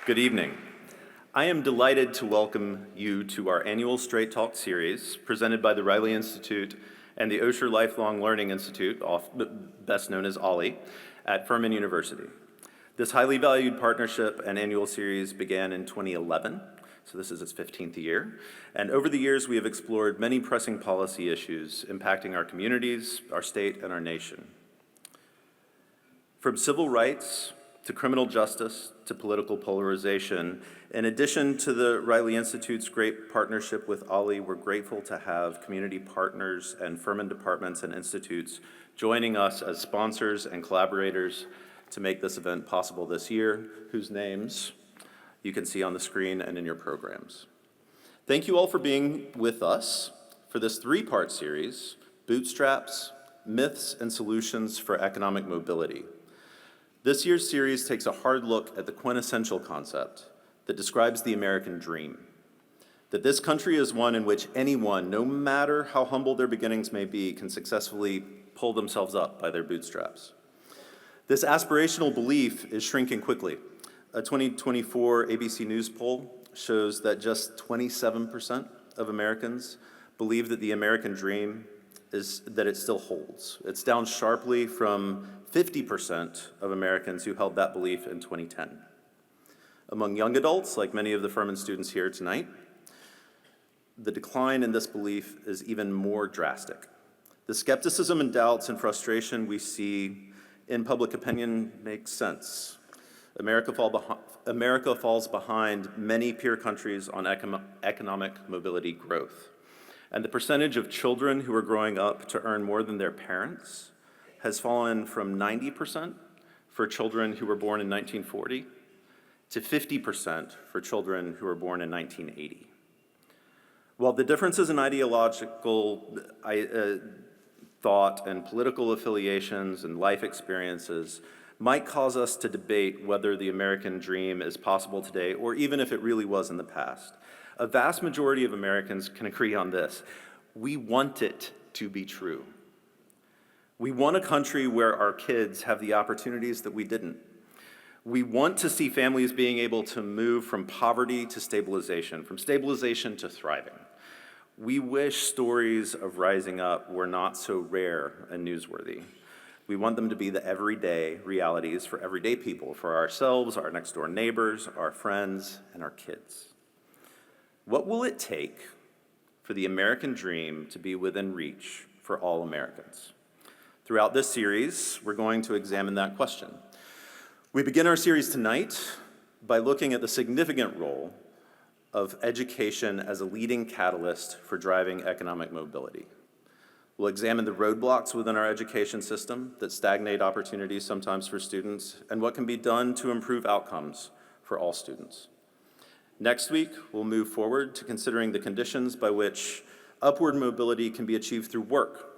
Good evening. I am delighted to welcome you to our annual StraightTalk series presented by the Riley Institute and the Osher Lifelong Learning Institute, best known as OLLI, at Furman University. This highly valued partnership and annual series began in 2011, so this is its 15th year, and over the years we have explored many pressing policy issues impacting our communities, our state, and our nation. From civil rights to criminal justice to political polarization, in addition to the Riley Institute's great partnership with OLLI, we're grateful to have community partners and Furman departments and institutes joining us as sponsors and collaborators to make this event possible this year, whose names you can see on the screen and in your programs. Thank you all for being with us for this three-part series, Bootstraps, Myths and Solutions for Economic Mobility. This year's series takes a hard look at the quintessential concept that describes the American dream, that this country is one in which anyone, no matter how humble their beginnings may be, can successfully pull themselves up by their bootstraps. This aspirational belief is shrinking quickly. A 2024 ABC News poll shows that just 27% of Americans believe that the American dream that it still holds. It's down sharply from 50% of Americans who held that belief in 2010. Among young adults, like many of the Furman students here tonight, the decline in this belief is even more drastic. The skepticism and doubts and frustration we see in public opinion makes sense. America falls behind many peer countries on economic mobility growth. And the percentage of children who are growing up to earn more than their parents has fallen from 90% for children who were born in 1940 to 50% for children who were born in 1980. While the differences in ideological thought and political affiliations and life experiences might cause us to debate whether the American dream is possible today or even if it really was in the past, a vast majority of Americans can agree on this. We want it to be true. We want a country where our kids have the opportunities that we didn't. We want to see families being able to move from poverty to stabilization, from stabilization to thriving. We wish stories of rising up were not so rare and newsworthy. We want them to be the everyday realities for everyday people, for ourselves, our next door neighbors, our friends, and our kids. What will it take for the American dream to be within reach for all Americans? Throughout this series, we're going to examine that question. We begin our series tonight by looking at the significant role of education as a leading catalyst for driving economic mobility. We'll examine the roadblocks within our education system that stagnate opportunities sometimes for students and what can be done to improve outcomes for all students. Next week, we'll move forward to considering the conditions by which upward mobility can be achieved through work.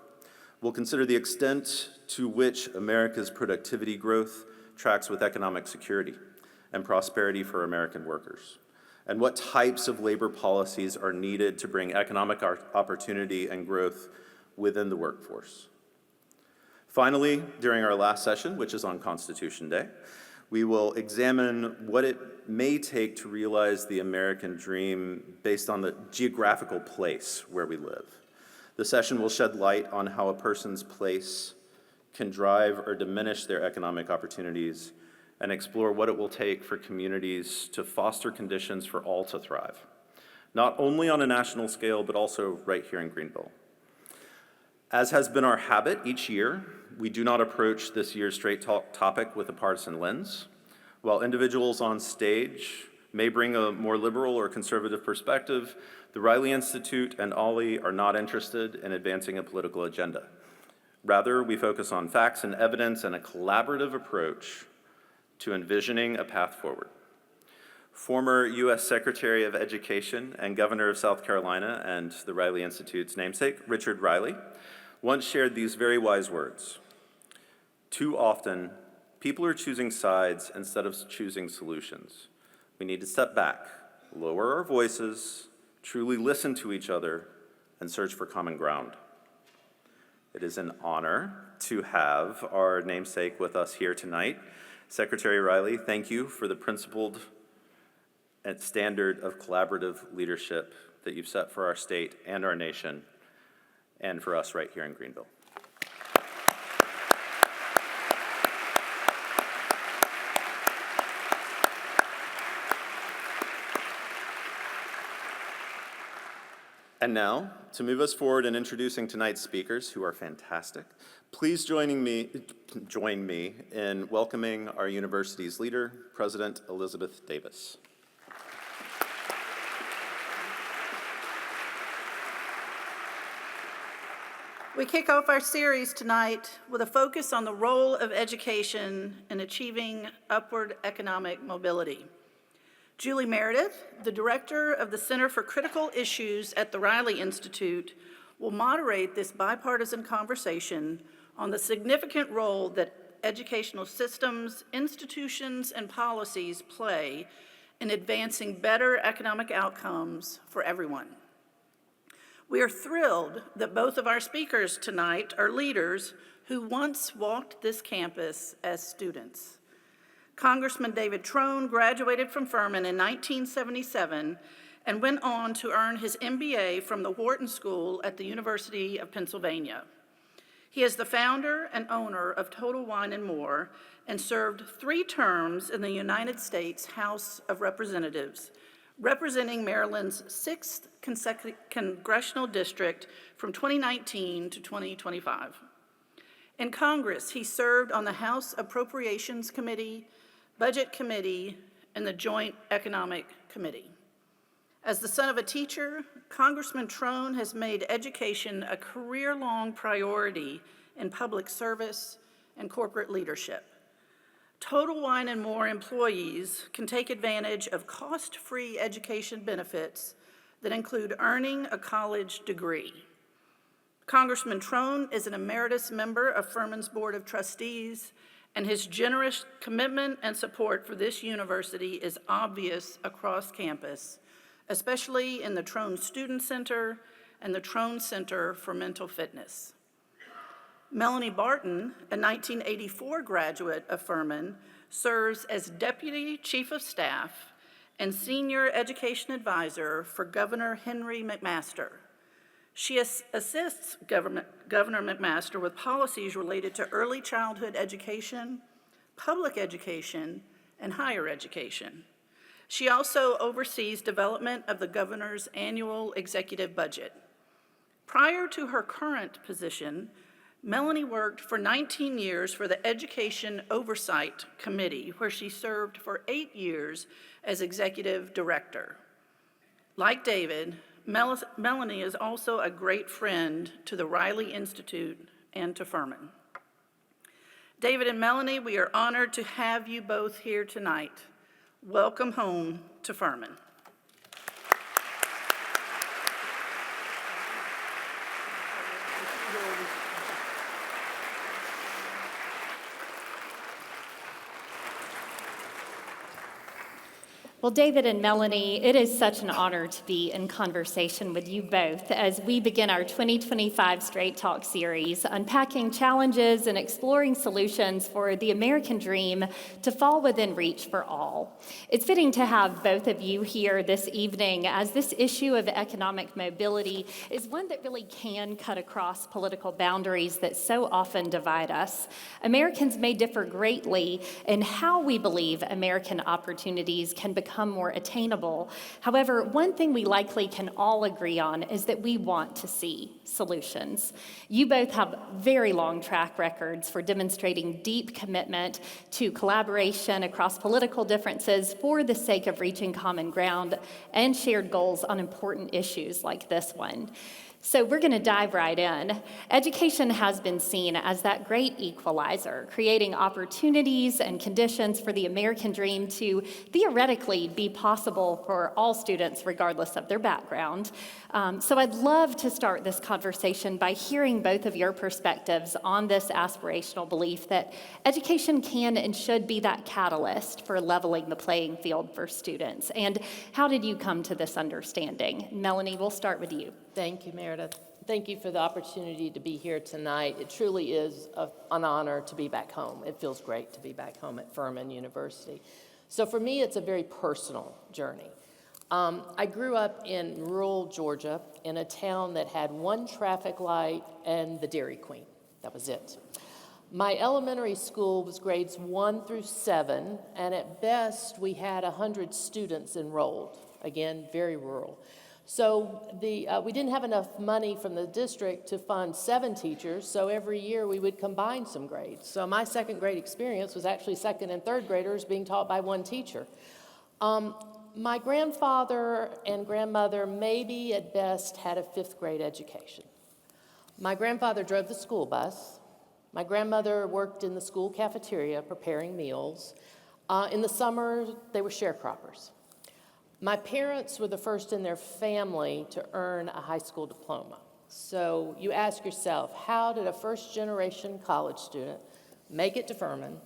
We'll consider the extent to which America's productivity growth tracks with economic security and prosperity for American workers, and what types of labor policies are needed to bring economic opportunity and growth within the workforce. Finally, during our last session, which is on Constitution Day, we will examine what it may take to realize the American dream based on the geographical place where we live. The session will shed light on how a person's place can drive or diminish their economic opportunities and explore what it will take for communities to foster conditions for all to thrive, not only on a national scale, but also right here in Greenville. As has been our habit each year, we do not approach this year's StraightTalk topic with a partisan lens. While individuals on stage may bring a more liberal or conservative perspective, the Riley Institute and OLLI are not interested in advancing a political agenda. Rather, we focus on facts and evidence and a collaborative approach to envisioning a path forward. Former U.S. Secretary of Education and Governor of South Carolina and the Riley Institute's namesake, Richard Riley, once shared these very wise words. Too often, people are choosing sides instead of choosing solutions. We need to step back, lower our voices, truly listen to each other, and search for common ground. It is an honor to have our namesake with us here tonight. Secretary Riley, thank you for the principled and standard of collaborative leadership that you've set for our state and our nation, and for us right here in Greenville. And now, to move us forward in introducing tonight's speakers, who are fantastic, please join me in welcoming our university's leader, President Elizabeth Davis. We kick off our series tonight with a focus on the role of education in achieving upward economic mobility. Julie Meredith, the director of the Center for Critical Issues at the Riley Institute, will moderate this bipartisan conversation on the significant role that educational systems, institutions, and policies play in advancing better economic outcomes for everyone. We are thrilled that both of our speakers tonight are leaders who once walked this campus as students. Congressman David Trone graduated from Furman in 1977 and went on to earn his MBA from the Wharton School at the University of Pennsylvania. He is the founder and owner of Total Wine & More and served 3 terms in the United States House of Representatives, representing Maryland's 6th congressional district from 2019 to 2025. In Congress, he served on the House Appropriations Committee, Budget Committee, and the Joint Economic Committee. As the son of a teacher, Congressman Trone has made education a career-long priority in public service and corporate leadership. Total Wine & More employees can take advantage of cost-free education benefits that include earning a college degree. Congressman Trone is an emeritus member of Furman's Board of Trustees, and his generous commitment and support for this university is obvious across campus, especially in the Trone Student Center and the Trone Center for Mental Fitness. Melanie Barton, a 1984 graduate of Furman, serves as Deputy Chief of Staff and Senior Education Advisor for Governor Henry McMaster. She assists Governor McMaster with policies related to early childhood education, public education, and higher education. She also oversees development of the governor's annual executive budget. Prior to her current position, Melanie worked for 19 years for the Education Oversight Committee, where she served for 8 years as executive director. Like David, Melanie is also a great friend to the Riley Institute and to Furman. David and Melanie, we are honored to have you both here tonight. Welcome home to Furman. Well, David and Melanie, it is such an honor to be in conversation with you both as we begin our 2025 Straight Talk series, unpacking challenges and exploring solutions for the American dream to fall within reach for all. It's fitting to have both of you here this evening as this issue of economic mobility is one that really can cut across political boundaries that so often divide us. Americans may differ greatly in how we believe American opportunities can become more attainable. However, one thing we likely can all agree on is that we want to see solutions. You both have very long track records for demonstrating deep commitment to collaboration across political differences for the sake of reaching common ground and shared goals on important issues like this one. So we're going to dive right in. Education has been seen as that great equalizer, creating opportunities and conditions for the American dream to theoretically be possible for all students, regardless of their background. So I'd love to start this conversation by hearing both of your perspectives on this aspirational belief that education can and should be that catalyst for leveling the playing field for students. And how did you come to this understanding? Melanie, we'll start with you. Thank you, Meredith. Thank you for the opportunity to be here tonight. It truly is an honor to be back home. It feels great to be back home at Furman University. So for me, it's a very personal journey. I grew up in rural Georgia in a town that had one traffic light and the Dairy Queen. That was it. My elementary school was grades 1 through 7, and at best we had 100 students enrolled. Again, very rural. So we didn't have enough money from the district to fund 7 teachers, so every year we would combine some grades. So my second grade experience was actually second and third graders being taught by one teacher. My grandfather and grandmother maybe at best had a 5th grade education. My grandfather drove the school bus. My grandmother worked in the school cafeteria preparing meals. In the summer, they were sharecroppers. My parents were the first in their family to earn a high school diploma. So you ask yourself, how did a first-generation college student make it to Furman,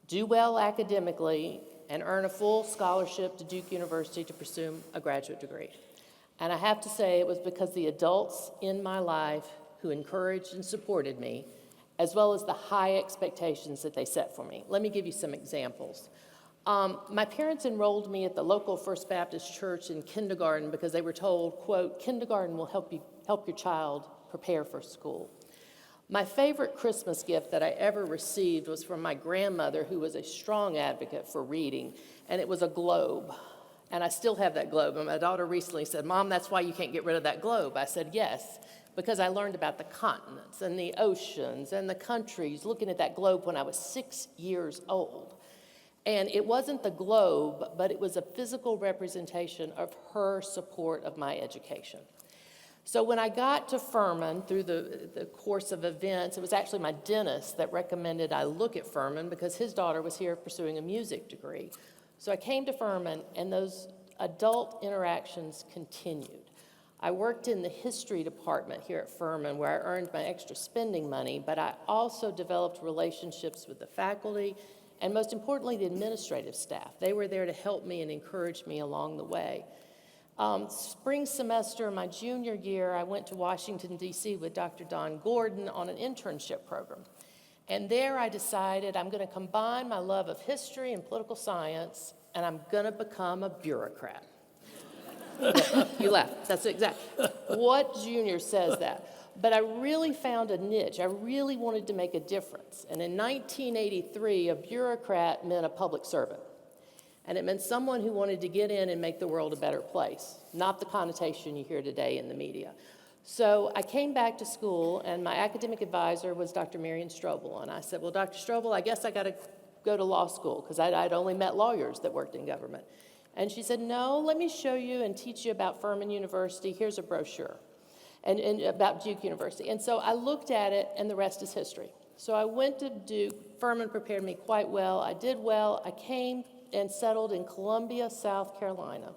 do well academically, and earn a full scholarship to Duke University to pursue a graduate degree? And I have to say it was because the adults in my life who encouraged and supported me, as well as the high expectations that they set for me. Let me give you some examples. My parents enrolled me at the local First Baptist Church in kindergarten because they were told, quote, kindergarten will help your child prepare for school. My favorite Christmas gift that I ever received was from my grandmother, who was a strong advocate for reading, and it was a globe. And I still have that globe. And my daughter recently said, Mom, that's why you can't get rid of that globe. I said, yes, because I learned about the continents and the oceans and the countries looking at that globe when I was 6 years old. And it wasn't the globe, but it was a physical representation of her support of my education. So when I got to Furman through the course of events, it was actually my dentist that recommended I look at Furman because his daughter was here pursuing a music degree. So I came to Furman, and those adult interactions continued. I worked in the history department here at Furman where I earned my extra spending money, but I also developed relationships with the faculty and most importantly, the administrative staff. They were there to help me and encourage me along the way. Spring semester, my junior year, I went to Washington, D.C. with Dr. Don Gordon on an internship program. And there I decided I'm going to combine my love of history and political science, and I'm going to become a bureaucrat. You laugh. That's exactly. What junior says that? But I really found a niche. I really wanted to make a difference. And in 1983, a bureaucrat meant a public servant. And it meant someone who wanted to get in and make the world a better place, not the connotation you hear today in the media. So I came back to school, and my academic advisor was Dr. Marion Strobel. And I said, well, Dr. Strobel, I guess I got to go to law school, because I'd only met lawyers that worked in government. And she said, no, let me show you and teach you about Furman University. Here's a brochure, and about Duke University. And so I looked at it, and the rest is history. So I went to Duke. Furman prepared me quite well. I did well. I came and settled in Columbia, South Carolina.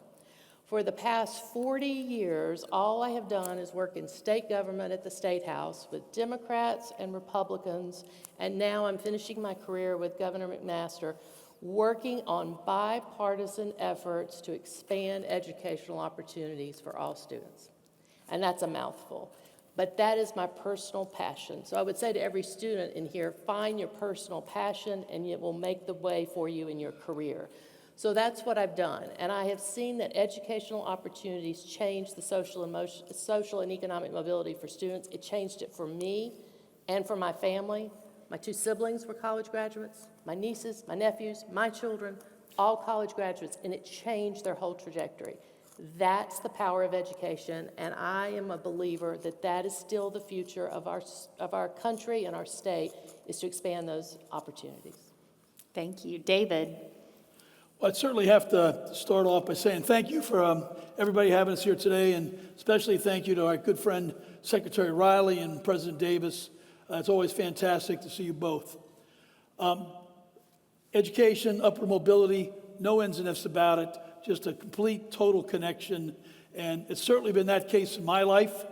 For the past 40 years, all I have done is work in state government at the State House with Democrats and Republicans, and now I'm finishing my career with Governor McMaster, working on bipartisan efforts to expand educational opportunities for all students. And that's a mouthful. But that is my personal passion. So I would say to every student in here, find your personal passion and it will make the way for you in your career. So that's what I've done. And I have seen that educational opportunities change the social and economic mobility for students. It changed it for me and for my family. My 2 siblings were college graduates. My nieces, my nephews, my children, all college graduates, and it changed their whole trajectory. That's the power of education, and I am a believer that that is still the future of our country and our state, is to expand those opportunities. Thank you. David. Well, I'd certainly have to start off by saying thank you for everybody having us here today, and especially thank you to our good friend Secretary Riley and President Davis. It's always fantastic to see you both. Education, upward mobility, no ins and ifs about it. Just a complete, total connection, and it's certainly been that case in my life.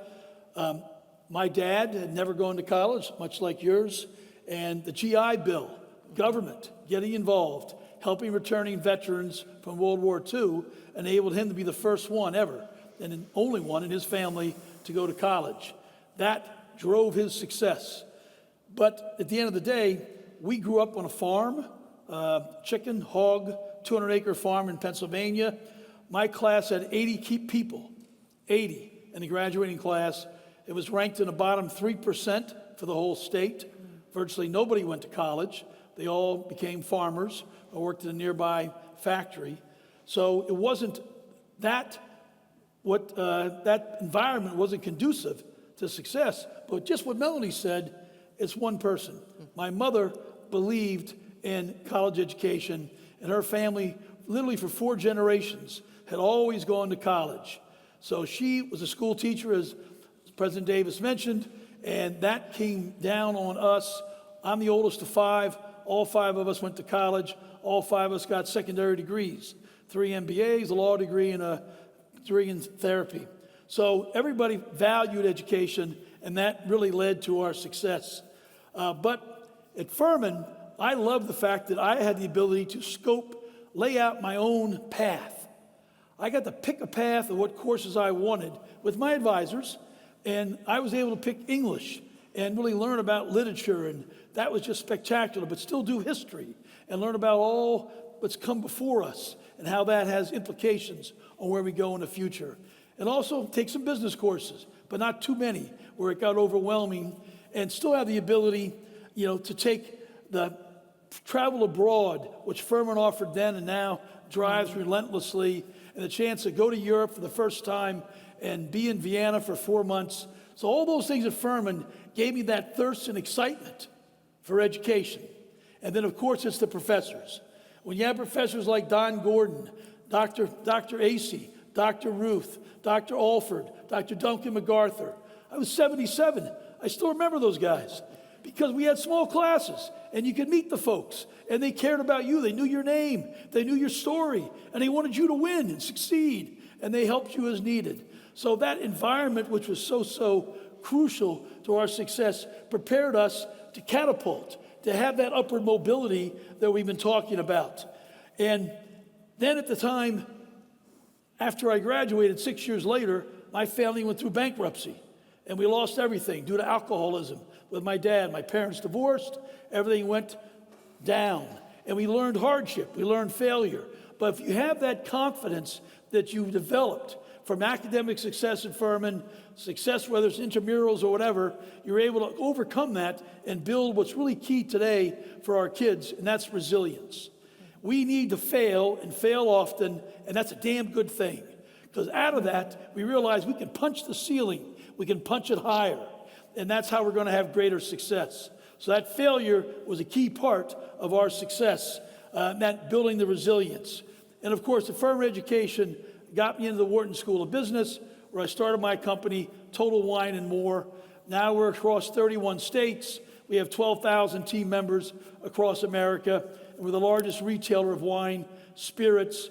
My dad had never gone to college, much like yours, and the GI Bill, government getting involved, helping returning veterans from World War II, enabled him to be the first one ever, and the only one in his family to go to college. That drove his success. But at the end of the day, we grew up on a farm, chicken, hog, 200-acre farm in Pennsylvania. My class had 80 people, 80 in the graduating class. It was ranked in the bottom 3% for the whole state. Virtually nobody went to college. They all became farmers or worked in a nearby factory. So it wasn't that environment wasn't conducive to success. But just what Melanie said, it's one person. My mother believed in college education, and her family, literally for 4 generations, had always gone to college. So she was a school teacher, as President Davis mentioned, and that came down on us. I'm the oldest of 5. All 5 of us went to college. All 5 of us got secondary degrees, 3 MBAs, a law degree, and a degree in therapy. So everybody valued education, and that really led to our success. But at Furman, I love the fact that I had the ability to lay out my own path. I got to pick a path of what courses I wanted with my advisors, and I was able to pick English and really learn about literature, and that was just spectacular, but still do history and learn about all what's come before us and how that has implications on where we go in the future. And also take some business courses, but not too many, where it got overwhelming, and still have the ability, to take the travel abroad, which Furman offered then and now drives relentlessly, and the chance to go to Europe for the first time and be in Vienna for 4 months. So all those things at Furman gave me that thirst and excitement for education. And then, of course, it's the professors. When you have professors like Don Gordon, Dr. Acey, Dr. Ruth, Dr. Alford, Dr. Duncan MacArthur. I was 77. I still remember those guys because we had small classes and you could meet the folks and they cared about you. They knew your name, they knew your story, and they wanted you to win and succeed, and they helped you as needed. So that environment, which was so crucial to our success, prepared us to catapult, to have that upward mobility that we've been talking about. And then at the time, after I graduated 6 years later, my family went through bankruptcy, and we lost everything due to alcoholism with my dad. My parents divorced, everything went down, and we learned hardship, we learned failure. But if you have that confidence that you've developed from academic success at Furman, success whether it's intramurals or whatever, you're able to overcome that and build what's really key today for our kids, and that's resilience. We need to fail and fail often, and that's a damn good thing. Because out of that, we realize we can punch the ceiling, we can punch it higher, and that's how we're going to have greater success. So that failure was a key part of our success, that building the resilience. And of course, the Furman education got me into the Wharton School of Business, where I started my company, Total Wine and More. Now we're across 31 states. We have 12,000 team members across America, and we're the largest retailer of wine, spirits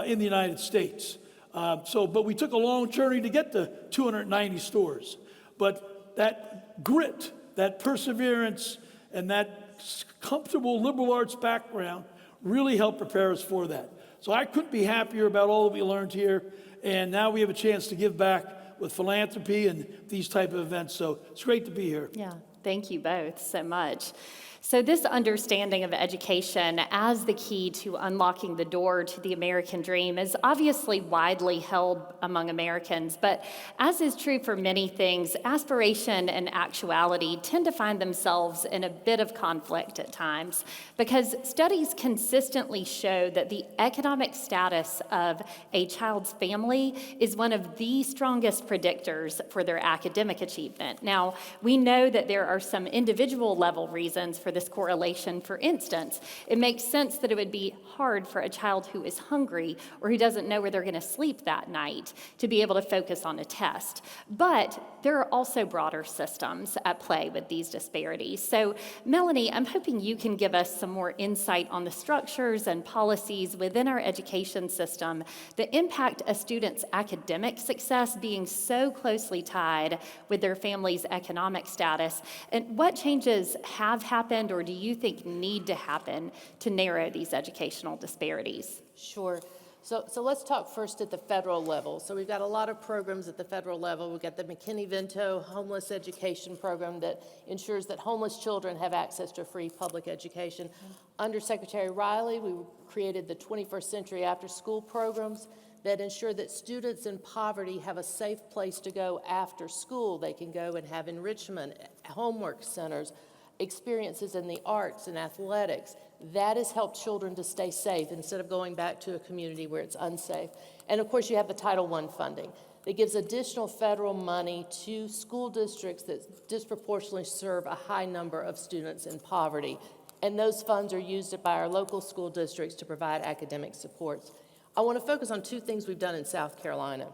in the United States. But we took a long journey to get to 290 stores. But that grit, that perseverance, and that comfortable liberal arts background really helped prepare us for that. So I couldn't be happier about all that we learned here, and now we have a chance to give back with philanthropy and these type of events. So it's great to be here. Yeah, thank you both so much. So this understanding of education as the key to unlocking the door to the American dream is obviously widely held among Americans, but as is true for many things, aspiration and actuality tend to find themselves in a bit of conflict at times, because studies consistently show that the economic status of a child's family is one of the strongest predictors for their academic achievement. Now, we know that there are some individual level reasons for this correlation. For instance, it makes sense that it would be hard for a child who is hungry or who doesn't know where they're going to sleep that night to be able to focus on a test. But there are also broader systems at play with these disparities. So, Melanie, I'm hoping you can give us some more insight on the structures and policies within our education system that impact a student's academic success being so closely tied with their family's economic status, and what changes have happened or do you think need to happen to narrow these educational disparities? Sure. So let's talk first at the federal level. So we've got a lot of programs at the federal level. We've got the McKinney-Vento Homeless Education Program that ensures that homeless children have access to free public education. Under Secretary Riley, we created the 21st Century After School programs that ensure that students in poverty have a safe place to go after school. They can go and have enrichment, homework centers, experiences in the arts and athletics. That has helped children to stay safe instead of going back to a community where it's unsafe. And of course, you have the Title I funding that gives additional federal money to school districts that disproportionately serve a high number of students in poverty. And those funds are used by our local school districts to provide academic supports. I want to focus on two things we've done in South Carolina.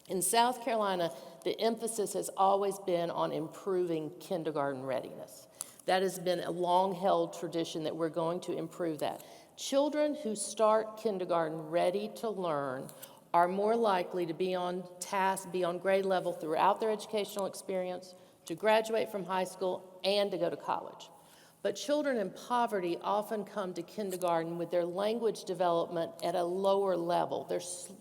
In South Carolina, the emphasis has always been on improving kindergarten readiness. That has been a long-held tradition that we're going to improve that. Children who start kindergarten ready to learn are more likely to be on task, be on grade level throughout their educational experience, to graduate from high school, and to go to college. But children in poverty often come to kindergarten with their language development at a lower level.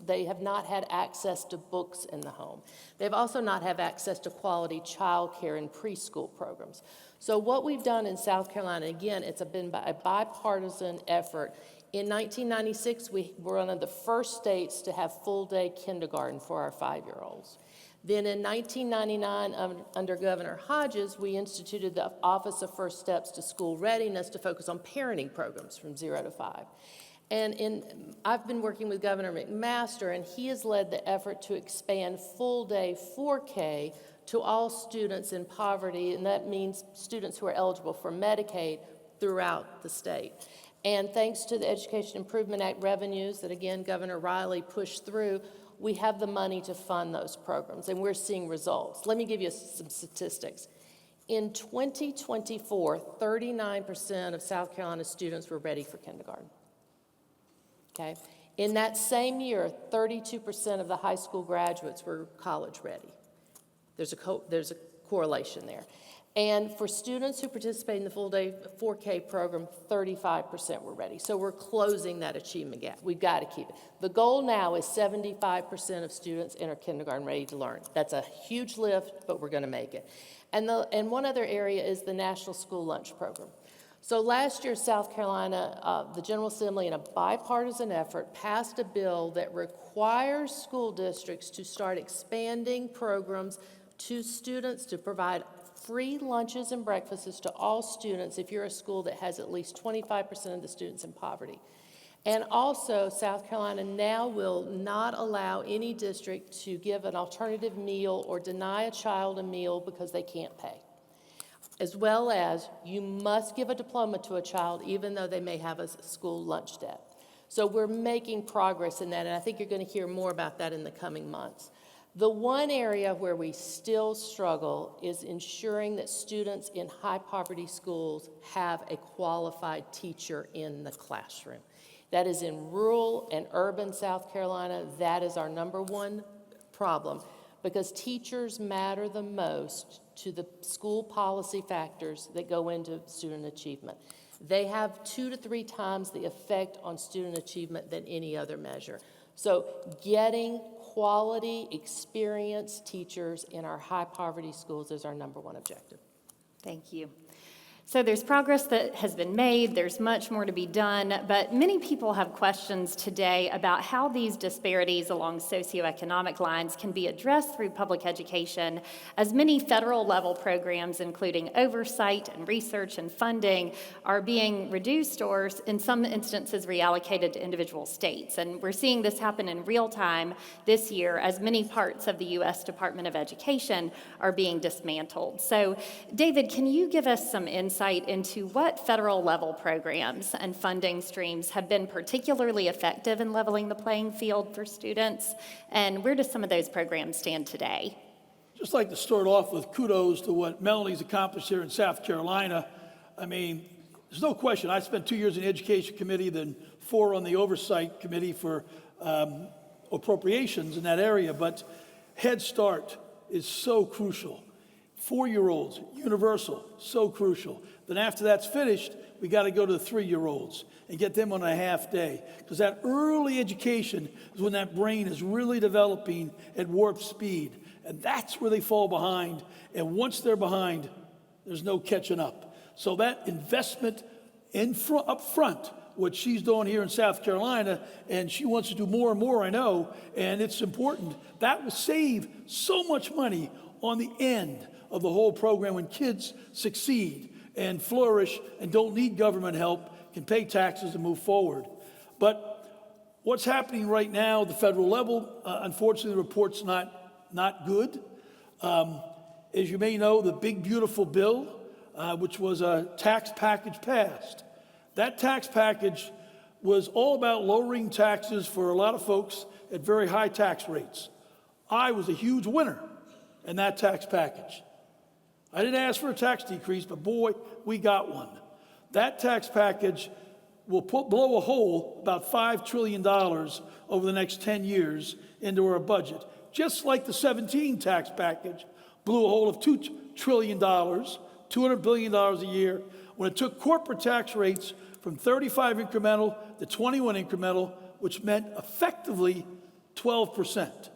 They have not had access to books in the home. They've also not had access to quality childcare and preschool programs. So what we've done in South Carolina, again, it's been a bipartisan effort. In 1996, we were one of the first states to have full-day kindergarten for our 5-year-olds. Then in 1999, under Governor Hodges, we instituted the Office of First Steps to School Readiness to focus on parenting programs from 0 to 5. And I've been working with Governor McMaster, and he has led the effort to expand full-day 4K to all students in poverty, and that means students who are eligible for Medicaid throughout the state. And thanks to the Education Improvement Act revenues that, again, Governor Riley pushed through, we have the money to fund those programs, and we're seeing results. Let me give you some statistics. In 2024, 39% of South Carolina students were ready for kindergarten. Okay? In that same year, 32% of the high school graduates were college ready. There's a correlation there. And for students who participate in the full-day 4K program, 35% were ready. So we're closing that achievement gap. We've got to keep it. The goal now is 75% of students enter kindergarten ready to learn. That's a huge lift, but we're going to make it. And one other area is the National School Lunch Program. So last year, South Carolina, the General Assembly, in a bipartisan effort, passed a bill that requires school districts to start expanding programs to students to provide free lunches and breakfasts to all students if you're a school that has at least 25% of the students in poverty. And also, South Carolina now will not allow any district to give an alternative meal or deny a child a meal because they can't pay. As well as, you must give a diploma to a child even though they may have a school lunch debt. So we're making progress in that, and I think you're going to hear more about that in the coming months. The one area where we still struggle is ensuring that students in high poverty schools have a qualified teacher in the classroom. That is in rural and urban South Carolina. That is our number one problem because teachers matter the most to the school policy factors that go into student achievement. They have 2 to 3 times the effect on student achievement than any other measure. So getting quality, experienced teachers in our high poverty schools is our number one objective. Thank you. So there's progress that has been made, there's much more to be done, but many people have questions today about how these disparities along socioeconomic lines can be addressed through public education, as many federal level programs, including oversight and research and funding, are being reduced or in some instances reallocated to individual states. And we're seeing this happen in real time this year as many parts of the U.S. Department of Education are being dismantled. So David, can you give us some insight into what federal level programs and funding streams have been particularly effective in leveling the playing field for students, and where do some of those programs stand today? Just like to start off with kudos to what Melanie's accomplished here in South Carolina. I mean, there's no question. I spent 2 years in the Education Committee, then 4 on the Oversight Committee for appropriations in that area, but Head Start is so crucial. 4-year-olds, universal, so crucial. Then after that's finished, we got to go to the 3-year-olds and get them on a half day. Because that early education is when that brain is really developing at warp speed. And that's where they fall behind. And once they're behind, there's no catching up. So that investment up front, what she's doing here in South Carolina, and she wants to do more and more, I know, and it's important, that will save so much money on the end of the whole program when kids succeed and flourish and don't need government help, can pay taxes and move forward. But what's happening right now at the federal level, unfortunately, the report's not good. As you may know, the big, beautiful bill, which was a tax package passed. That tax package was all about lowering taxes for a lot of folks at very high tax rates. I was a huge winner in that tax package. I didn't ask for a tax decrease, but boy, we got one. That tax package will blow a hole about $5 trillion over the next 10 years into our budget, just like the 17 tax package blew a hole of $2 trillion, $200 billion a year, when it took corporate tax rates from 35 incremental to 21 incremental, which meant effectively 12%.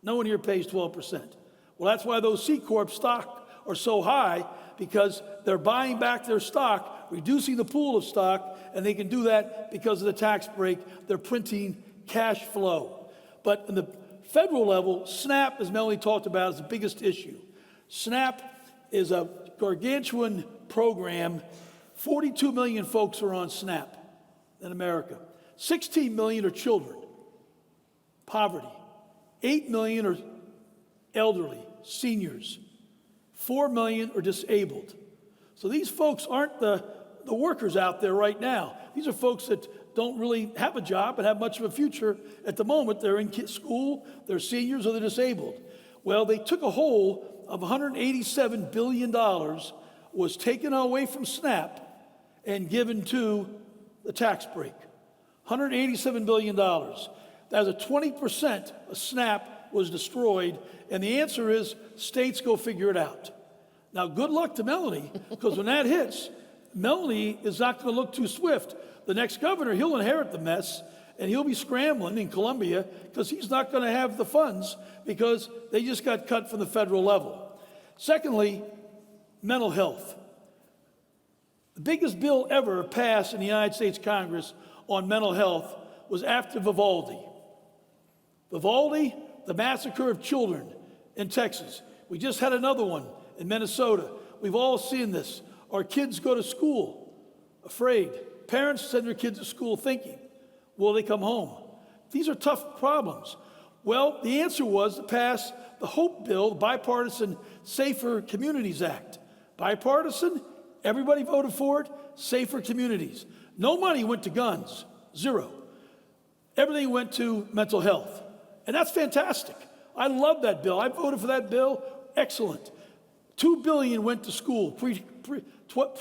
No one here pays 12%. Well, that's why those C Corp stock are so high, because they're buying back their stock, reducing the pool of stock, and they can do that because of the tax break. They're printing cash flow. But in the federal level, SNAP, as Melanie talked about, is the biggest issue. SNAP is a gargantuan program. 42 million folks are on SNAP in America. 16 million are children, poverty. 8 million are elderly, seniors. 4 million are disabled. So these folks aren't the workers out there right now. These are folks that don't really have a job and have much of a future at the moment. They're in school, they're seniors, or they're disabled. Well, they took a hole of $187 billion, was taken away from SNAP and given to the tax break. $187 billion. That was a 20% of SNAP was destroyed, and the answer is states go figure it out. Now, good luck to Melanie, because when that hits, Melanie is not going to look too swift. The next governor, he'll inherit the mess, and he'll be scrambling in Columbia because he's not going to have the funds because they just got cut from the federal level. Secondly, mental health. The biggest bill ever passed in the United States Congress on mental health was after Vivaldi. Vivaldi, the massacre of children in Texas. We just had another one in Minnesota. We've all seen this. Our kids go to school afraid. Parents send their kids to school thinking, will they come home? These are tough problems. Well, the answer was to pass the HOPE bill, the Bipartisan Safer Communities Act. Bipartisan, everybody voted for it, safer communities. No money went to guns, zero. Everything went to mental health. And that's fantastic. I love that bill. I voted for that bill. Excellent. $2 billion went to school,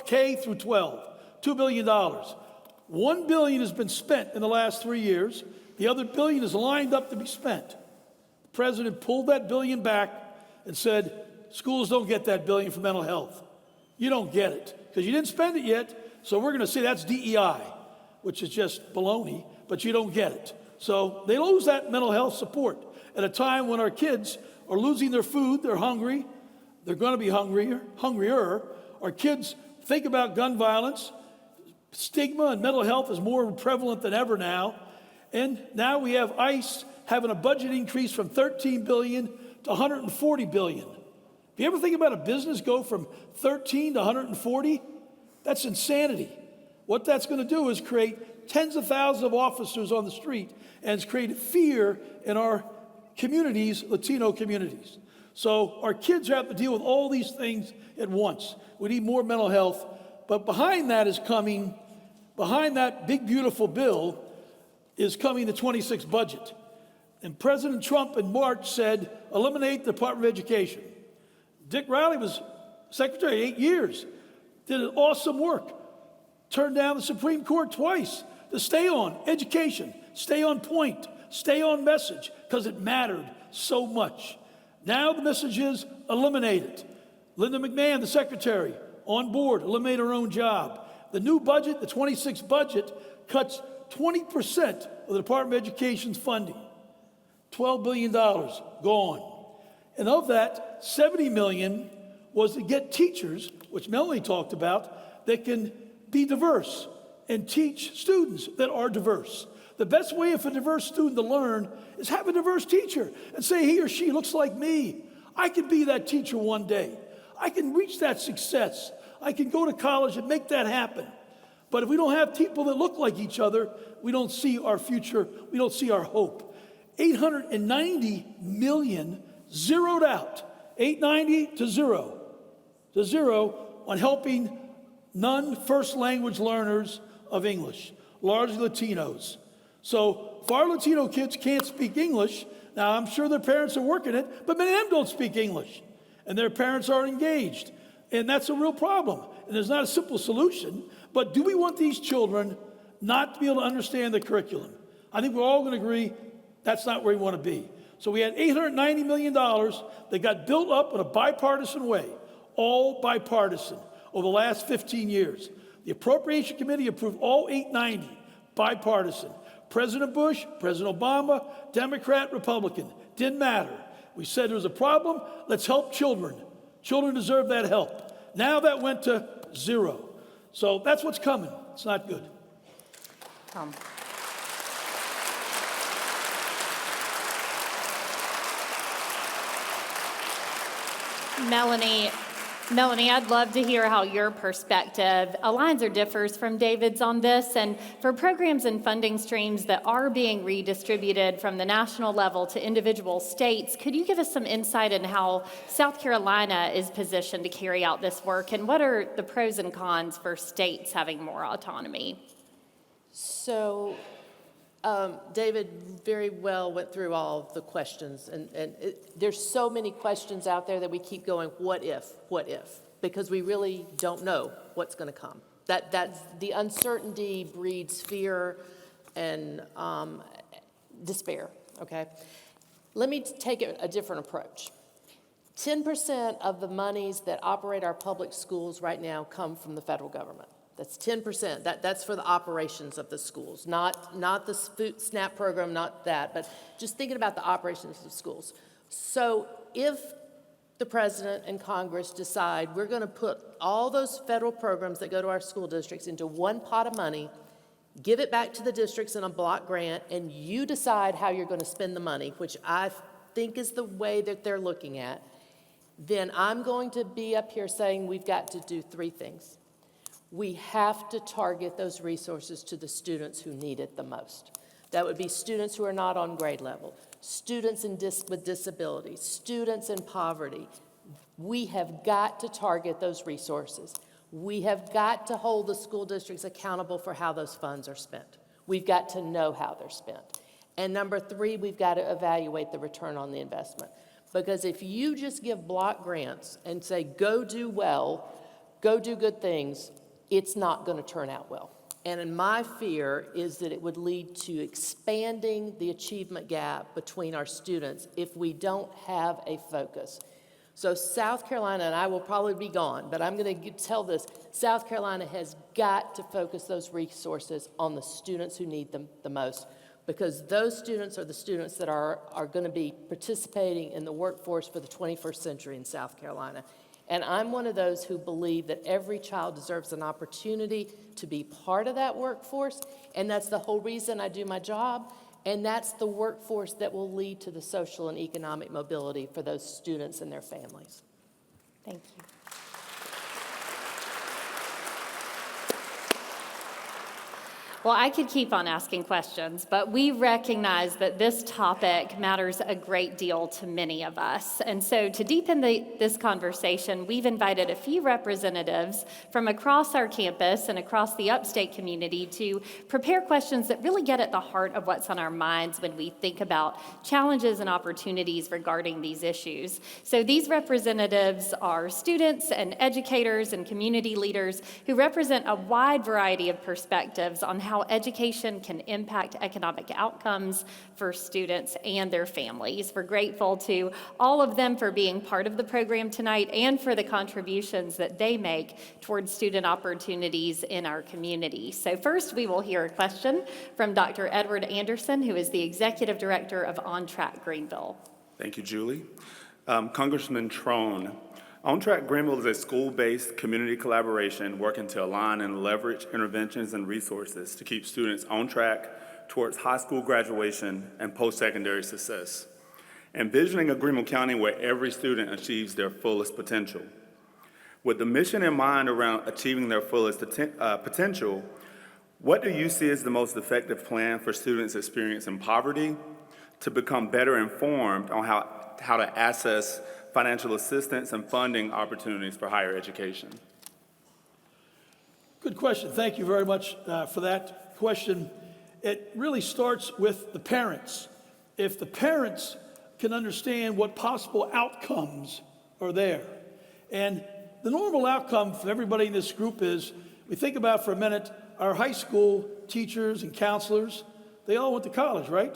K through 12. $2 billion. $1 billion has been spent in the last 3 years. The other $1 billion is lined up to be spent. The president pulled that $1 billion back and said, schools don't get that $1 billion for mental health. You don't get it because you didn't spend it yet. So we're going to say that's DEI, which is just baloney, but you don't get it. So they lose that mental health support at a time when our kids are losing their food, they're hungry, they're going to be hungrier. Our kids think about gun violence. Stigma and mental health is more prevalent than ever now. And now we have ICE having a budget increase from $13 billion to $140 billion. If you ever think about a business go from 13 to 140, that's insanity. What that's going to do is create tens of thousands of officers on the street, and it's created fear in our communities, Latino communities. So our kids have to deal with all these things at once. We need more mental health. But behind that big, beautiful bill is coming the 26 budget. And President Trump in March said, eliminate the Department of Education. Dick Riley was secretary 8 years, did an awesome work, turned down the Supreme Court twice to stay on education, stay on point, stay on message, because it mattered so much. Now the message is eliminate it. Linda McMahon, the secretary, on board, eliminate her own job. The new budget, the 26 budget, cuts 20% of the Department of Education's funding. $12 billion gone. And of that, $70 million was to get teachers, which Melanie talked about, that can be diverse and teach students that are diverse. The best way for a diverse student to learn is have a diverse teacher and say he or she looks like me. I can be that teacher one day. I can reach that success. I can go to college and make that happen. But if we don't have people that look like each other, we don't see our future, we don't see our hope. 890 million zeroed out, 890 to zero on helping non-first language learners of English, largely Latinos. So if our Latino kids can't speak English, now I'm sure their parents are working it, but many of them don't speak English, and their parents are engaged. And that's a real problem. And there's not a simple solution, but do we want these children not to be able to understand the curriculum? I think we're all going to agree that's not where we want to be. So we had $890 million that got built up in a bipartisan way, all bipartisan, over the last 15 years. The Appropriation Committee approved all 890, bipartisan. President Bush, President Obama, Democrat, Republican, didn't matter. We said there was a problem, let's help children. Children deserve that help. Now that went to zero. So that's what's coming. It's not good. Melanie, I'd love to hear how your perspective aligns or differs from David's on this. And for programs and funding streams that are being redistributed from the national level to individual states, could you give us some insight in how South Carolina is positioned to carry out this work? And what are the pros and cons for states having more autonomy? So David very well went through all of the questions, and there's so many questions out there that we keep going, what if, because we really don't know what's going to come. That's the uncertainty breeds fear and despair, okay? Let me take a different approach. 10% of the monies that operate our public schools right now come from the federal government. That's 10%. That's for the operations of the schools, not the food SNAP program, not that, but just thinking about the operations of schools. So if the president and Congress decide we're going to put all those federal programs that go to our school districts into one pot of money, give it back to the districts in a block grant, and you decide how you're going to spend the money, which I think is the way that they're looking at, then I'm going to be up here saying we've got to do three things. We have to target those resources to the students who need it the most. That would be students who are not on grade level, students with disabilities, students in poverty. We have got to target those resources. We have got to hold the school districts accountable for how those funds are spent. We've got to know how they're spent. And number three, we've got to evaluate the return on the investment. Because if you just give block grants and say, go do well, go do good things, it's not going to turn out well. And my fear is that it would lead to expanding the achievement gap between our students if we don't have a focus. So South Carolina, and I will probably be gone, but I'm going to tell this, South Carolina has got to focus those resources on the students who need them the most, because those students are the students that are going to be participating in the workforce for the 21st century in South Carolina. And I'm one of those who believe that every child deserves an opportunity to be part of that workforce, and that's the whole reason I do my job, and that's the workforce that will lead to the social and economic mobility for those students and their families. Thank you. Well, I could keep on asking questions, but we recognize that this topic matters a great deal to many of us. And so to deepen this conversation, we've invited a few representatives from across our campus and across the upstate community to prepare questions that really get at the heart of what's on our minds when we think about challenges and opportunities regarding these issues. So these representatives are students and educators and community leaders who represent a wide variety of perspectives on how education can impact economic outcomes for students and their families. We're grateful to all of them for being part of the program tonight and for the contributions that they make towards student opportunities in our community. So first, we will hear a question from Dr. Edward Anderson, who is the Executive Director of On Track Greenville. Thank you, Julie. Congressman Trone, On Track Greenville is a school-based community collaboration working to align and leverage interventions and resources to keep students on track towards high school graduation and post-secondary success, envisioning a Greenville County where every student achieves their fullest potential. With the mission in mind around achieving their fullest potential, what do you see as the most effective plan for students experiencing poverty to become better informed on how to access financial assistance and funding opportunities for higher education? Good question. Thank you very much for that question. It really starts with the parents. If the parents can understand what possible outcomes are there, and the normal outcome for everybody in this group is, we think about for a minute, our high school teachers and counselors, they all went to college, right?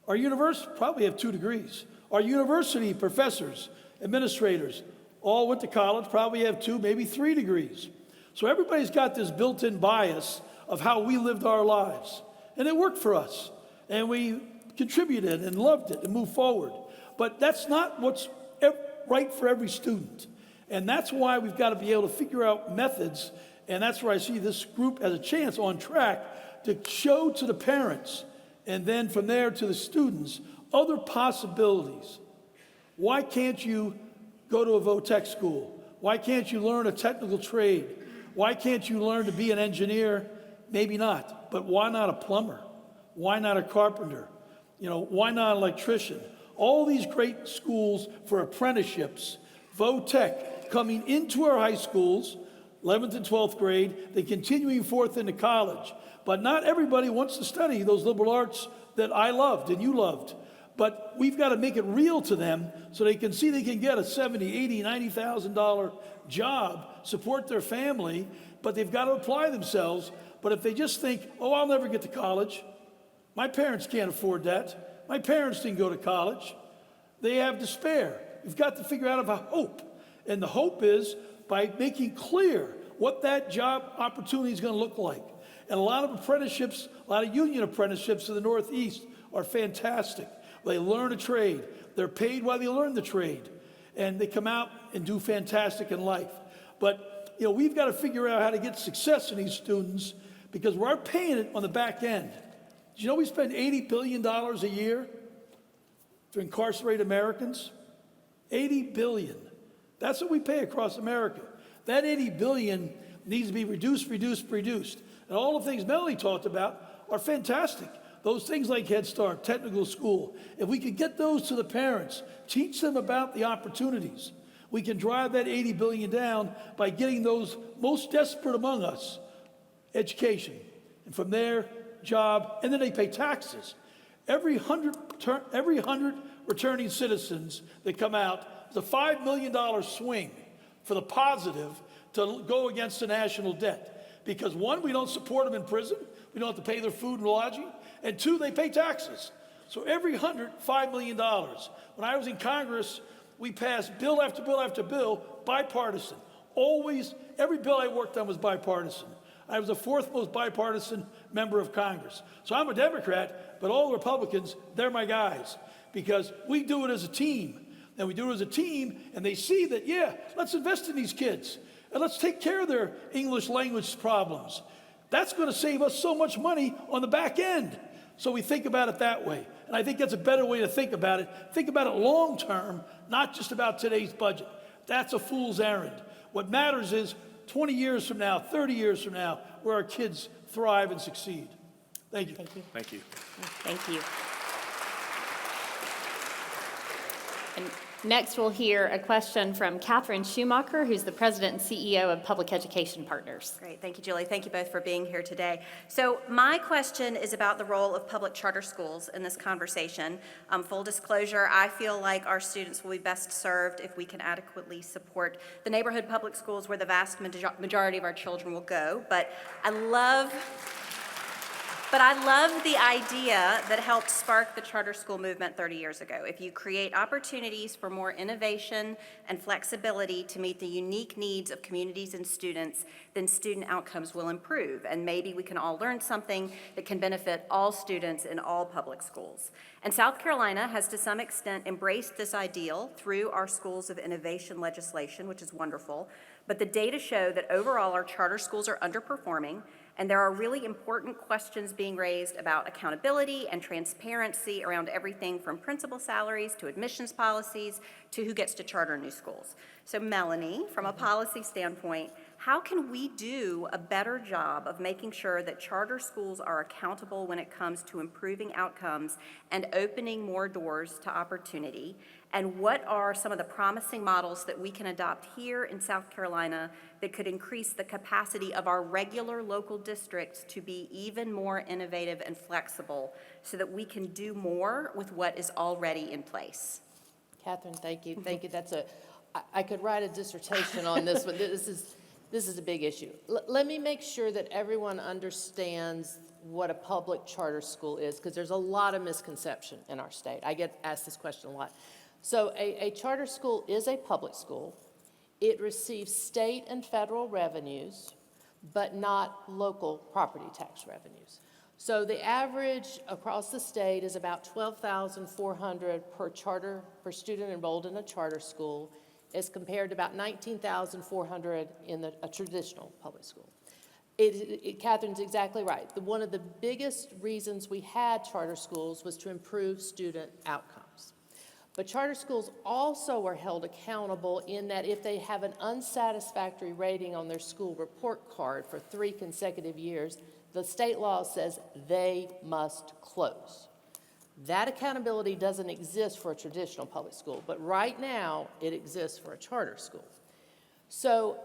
Our universities probably have 2 degrees. Our university professors, administrators, all went to college, probably have 2, maybe 3 degrees. So everybody's got this built-in bias of how we lived our lives. And it worked for us. And we contributed and loved it and moved forward. But that's not what's right for every student. And that's why we've got to be able to figure out methods. And that's where I see this group as a chance on track to show to the parents, and then from there to the students, other possibilities. Why can't you go to a vo-tech school? Why can't you learn a technical trade? Why can't you learn to be an engineer? Maybe not, but why not a plumber? Why not a carpenter? Why not an electrician? All these great schools for apprenticeships, vo-tech, coming into our high schools, 11th and 12th grade, then continuing forth into college. But not everybody wants to study those liberal arts that I loved and you loved. But we've got to make it real to them so they can see they can get a $70,000, $80,000, $90,000 job, support their family, but they've got to apply themselves. But if they just think, oh, I'll never get to college, my parents can't afford that, my parents didn't go to college, they have despair. You've got to figure out a hope. And the hope is by making clear what that job opportunity is going to look like. And a lot of apprenticeships, a lot of union apprenticeships in the Northeast are fantastic. They learn a trade. They're paid while they learn the trade. And they come out and do fantastic in life. But, we've got to figure out how to get success in these students because we're paying it on the back end. Do you know we spend $80 billion a year to incarcerate Americans? $80 billion. That's what we pay across America. That $80 billion needs to be reduced. And all the things Melanie talked about are fantastic. Those things like Head Start, technical school, if we could get those to the parents, teach them about the opportunities, we can drive that $80 billion down by getting those most desperate among us education. And from there, job, and then they pay taxes. Every 100 returning citizens that come out is a $5 million swing for the positive to go against the national debt. Because 1, we don't support them in prison. We don't have to pay their food and lodging. And 2, they pay taxes. So every 100, $5 million. When I was in Congress, we passed bill after bill after bill, bipartisan. Always, every bill I worked on was bipartisan. I was the 4th most bipartisan member of Congress. So I'm a Democrat, but all the Republicans, they're my guys. Because we do it as a team. And we do it as a team, and they see that, yeah, let's invest in these kids. And let's take care of their English language problems. That's going to save us so much money on the back end. So we think about it that way. And I think that's a better way to think about it. Think about it long term, not just about today's budget. That's a fool's errand. What matters is 20 years from now, 30 years from now, where our kids thrive and succeed. Thank you. Thank you. Thank you. Thank you. And next, we'll hear a question from Catherine Schumacher, who's the president and CEO of Public Education Partners. Great. Thank you, Julie. Thank you both for being here today. So my question is about the role of public charter schools in this conversation. Full disclosure, I feel like our students will be best served if we can adequately support the neighborhood public schools where the vast majority of our children will go. But I love But I love the idea that helped spark the charter school movement 30 years ago. If you create opportunities for more innovation and flexibility to meet the unique needs of communities and students, then student outcomes will improve. And maybe we can all learn something that can benefit all students in all public schools. And South Carolina has to some extent embraced this ideal through our Schools of Innovation legislation, which is wonderful. But the data show that overall our charter schools are underperforming, and there are really important questions being raised about accountability and transparency around everything from principal salaries to admissions policies to who gets to charter new schools. So Melanie, from a policy standpoint, how can we do a better job of making sure that charter schools are accountable when it comes to improving outcomes and opening more doors to opportunity? And what are some of the promising models that we can adopt here in South Carolina that could increase the capacity of our regular local districts to be even more innovative and flexible so that we can do more with what is already in place? Catherine, thank you. Thank you. I could write a dissertation on this one. This is a big issue. Let me make sure that everyone understands what a public charter school is, because there's a lot of misconception in our state. I get asked this question a lot. So a charter school is a public school. It receives state and federal revenues, but not local property tax revenues. So the average across the state is about $12,400 per student enrolled in a charter school, as compared to about $19,400 in a traditional public school. Catherine's exactly right. One of the biggest reasons we had charter schools was to improve student outcomes. But charter schools also are held accountable in that if they have an unsatisfactory rating on their school report card for 3 consecutive years, the state law says they must close. That accountability doesn't exist for a traditional public school, but right now it exists for a charter school. So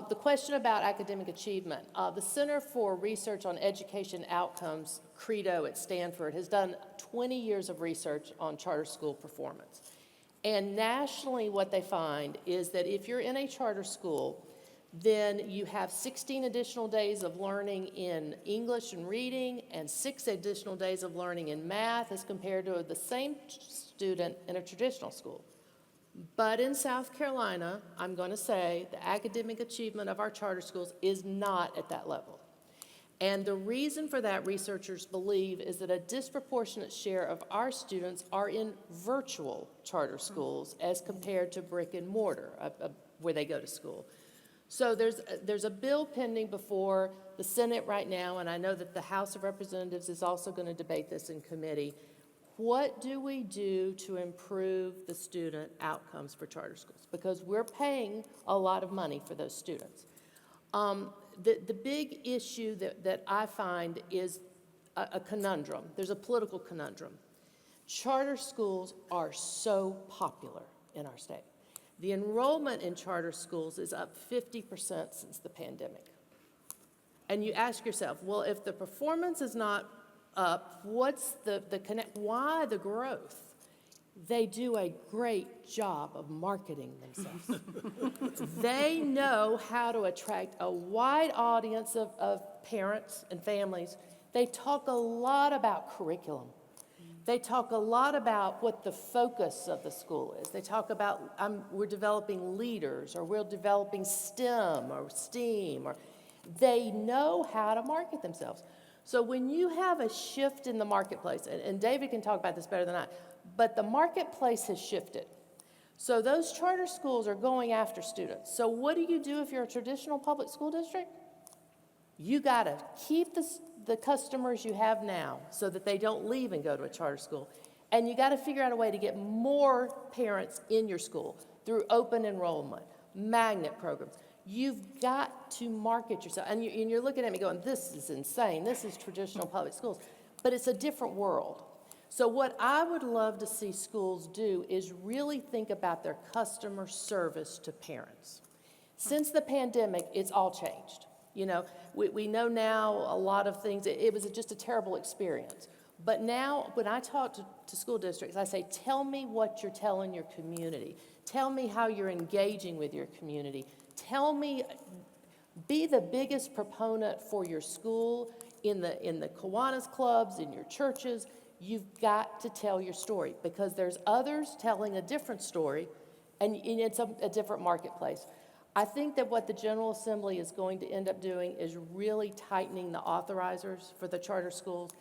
the question about academic achievement, the Center for Research on Education Outcomes, CREDO at Stanford, has done 20 years of research on charter school performance. And nationally what they find is that if you're in a charter school, then you have 16 additional days of learning in English and reading and 6 additional days of learning in math as compared to the same student in a traditional school. But in South Carolina, I'm going to say the academic achievement of our charter schools is not at that level. And the reason for that, researchers believe, is that a disproportionate share of our students are in virtual charter schools as compared to brick and mortar, where they go to school. So there's a bill pending before the Senate right now, and I know that the House of Representatives is also going to debate this in committee. What do we do to improve the student outcomes for charter schools? Because we're paying a lot of money for those students. The big issue that I find is a conundrum. There's a political conundrum. Charter schools are so popular in our state. The enrollment in charter schools is up 50% since the pandemic. And you ask yourself, well, if the performance is not up, what's why the growth? They do a great job of marketing themselves. They know how to attract a wide audience of parents and families. They talk a lot about curriculum. They talk a lot about what the focus of the school is. They talk about we're developing leaders, or we're developing STEM or STEAM, or they know how to market themselves. So when you have a shift in the marketplace, and David can talk about this better than I, but the marketplace has shifted. So those charter schools are going after students. So what do you do if you're a traditional public school district? You got to keep the customers you have now so that they don't leave and go to a charter school. And you got to figure out a way to get more parents in your school through open enrollment, magnet programs. You've got to market yourself. And you're looking at me going, this is insane. This is traditional public schools. But it's a different world. So what I would love to see schools do is really think about their customer service to parents. Since the pandemic, it's all changed. You know, we know now a lot of things. It was just a terrible experience. But now when I talk to school districts, I say, tell me what you're telling your community. Tell me how you're engaging with your community. Tell me, be the biggest proponent for your school in the Kiwanis clubs, in your churches. You've got to tell your story because there's others telling a different story, and it's a different marketplace. I think that what the General Assembly is going to end up doing is really tightening the authorizers for the charter schools.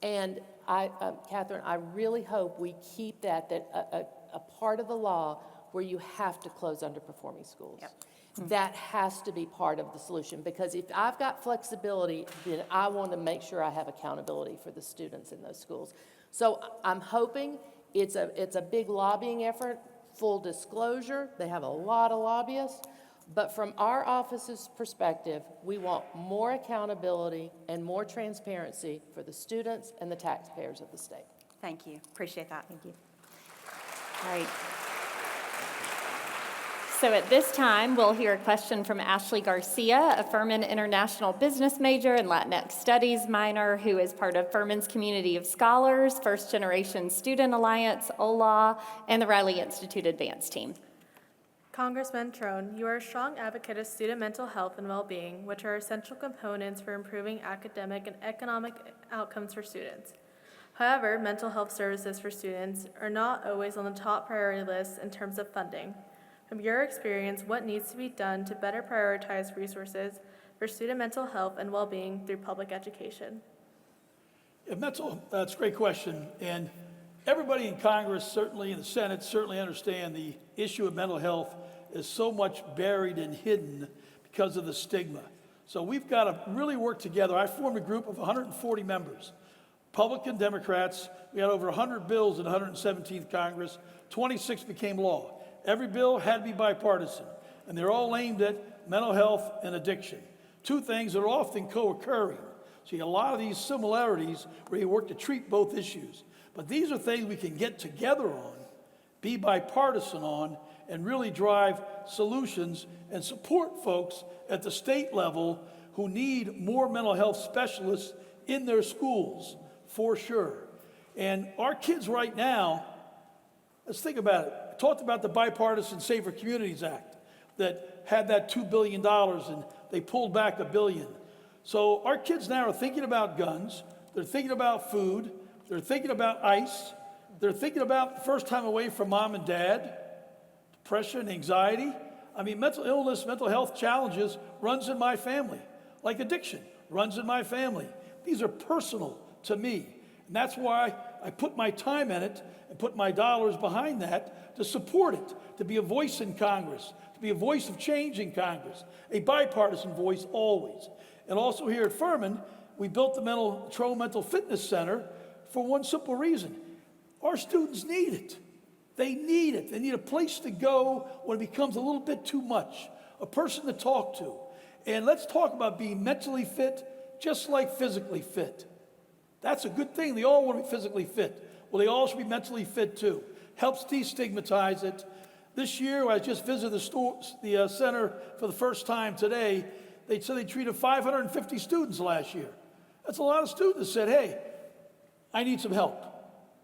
And Catherine, I really hope we keep that a part of the law where you have to close underperforming schools. Yep. That has to be part of the solution, because if I've got flexibility, then I want to make sure I have accountability for the students in those schools. So I'm hoping it's a big lobbying effort. Full disclosure, they have a lot of lobbyists, but from our office's perspective, we want more accountability and more transparency for the students and the taxpayers of the state. Thank you. Appreciate that. Thank you. All right. So at this time, we'll hear a question from Ashley Garcia, a Furman International Business major and Latinx Studies minor who is part of Furman's Community of Scholars, First Generation Student Alliance, OLA, and the Riley Institute Advanced Team. Congressman Trone, you are a strong advocate of student mental health and well-being, which are essential components for improving academic and economic outcomes for students. However, mental health services for students are not always on the top priority list in terms of funding. From your experience, what needs to be done to better prioritize resources for student mental health and well-being through public education? Yeah, that's a great question. And everybody in Congress, certainly in the Senate, certainly understand the issue of mental health is so much buried and hidden because of the stigma. So we've got to really work together. I formed a group of 140 members, Republican, Democrats. We had over 100 bills in the 117th Congress. 26 became law. Every bill had to be bipartisan, and they're all aimed at mental health and addiction, two things that are often co-occurring. So you got a lot of these similarities where you work to treat both issues. But these are things we can get together on, be bipartisan on, and really drive solutions and support folks at the state level who need more mental health specialists in their schools, for sure. And our kids right now, let's think about it. I talked about the Bipartisan Safer Communities Act that had that $2 billion, and they pulled back $1 billion. So our kids now are thinking about guns, they're thinking about food, they're thinking about ICE, they're thinking about the first time away from mom and dad, depression, anxiety. I mean, mental illness, mental health challenges runs in my family, like addiction runs in my family. These are personal to me, and that's why I put my time in it and put my dollars behind that to support it, to be a voice in Congress, to be a voice of change in Congress, a bipartisan voice always. And also here at Furman, we built the Trone Mental Fitness Center for one simple reason. Our students need it. They need it. They need a place to go when it becomes a little bit too much, a person to talk to. And let's talk about being mentally fit just like physically fit. That's a good thing. They all want to be physically fit. Well, they all should be mentally fit too. Helps destigmatize it. This year, I just visited the center for the first time today. They said they treated 550 students last year. That's a lot of students that said, hey, I need some help.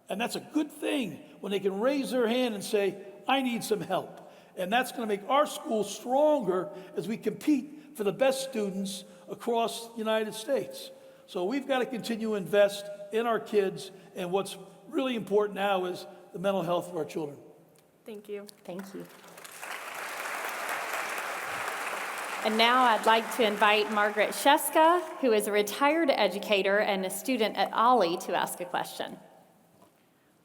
And that's a good thing when they can raise their hand and say, I need some help. And that's going to make our school stronger as we compete for the best students across the United States. So we've got to continue to invest in our kids, and what's really important now is the mental health of our children. Thank you. Thank you. And now I'd like to invite Margaret Sheska, who is a retired educator and a student at Ollie, to ask a question.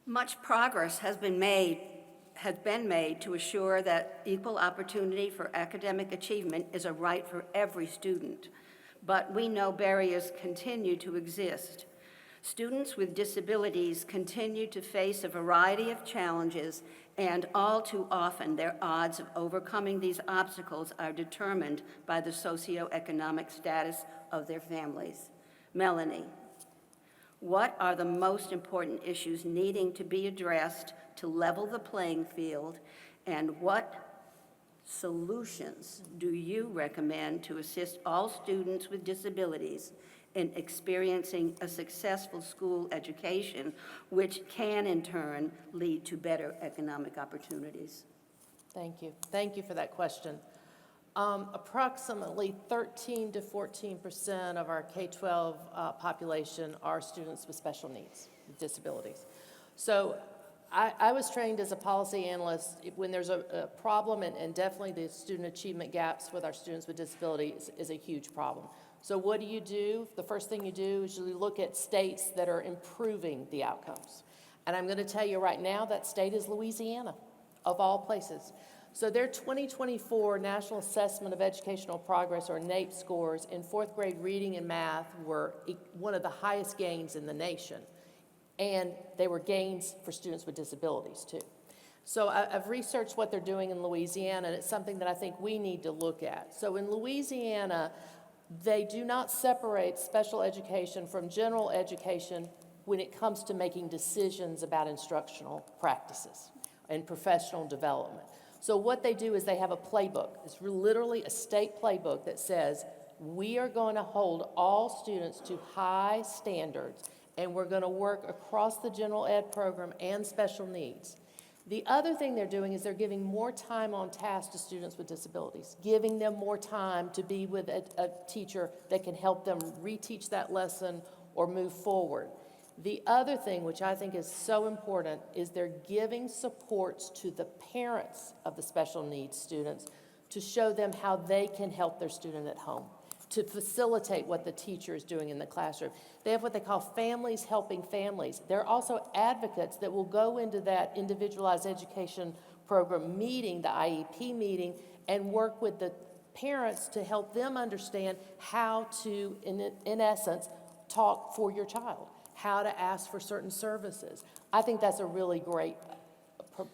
Much progress has been made to assure that equal opportunity for academic achievement is a right for every student. But we know barriers continue to exist. Students with disabilities continue to face a variety of challenges, and all too often their odds of overcoming these obstacles are determined by the socioeconomic status of their families. Melanie, what are the most important issues needing to be addressed to level the playing field, and what solutions do you recommend to assist all students with disabilities in experiencing a successful school education, which can in turn lead to better economic opportunities? Thank you. Thank you for that question. Approximately 13 to 14% of our K-12 population are students with special needs, disabilities. So I was trained as a policy analyst. When there's a problem, and definitely the student achievement gaps with our students with disabilities is a huge problem. So what do? The first thing you do is you look at states that are improving the outcomes. And I'm going to tell you right now that state is Louisiana, of all places. So their 2024 National Assessment of Educational Progress, or NAEP scores, in fourth grade reading and math were one of the highest gains in the nation. And they were gains for students with disabilities, too. So I've researched what they're doing in Louisiana, and it's something that I think we need to look at. So in Louisiana, they do not separate special education from general education when it comes to making decisions about instructional practices and professional development. So what they do is they have a playbook. It's literally a state playbook that says, we are going to hold all students to high standards, and we're going to work across the general ed program and special needs. The other thing they're doing is they're giving more time on task to students with disabilities, giving them more time to be with a teacher that can help them reteach that lesson or move forward. The other thing, which I think is so important, is they're giving supports to the parents of the special needs students to show them how they can help their student at home, to facilitate what the teacher is doing in the classroom. They have what they call families helping families. They're also advocates that will go into that individualized education program meeting, the IEP meeting, and work with the parents to help them understand how to, in essence, talk for your child, how to ask for certain services. I think that's a really great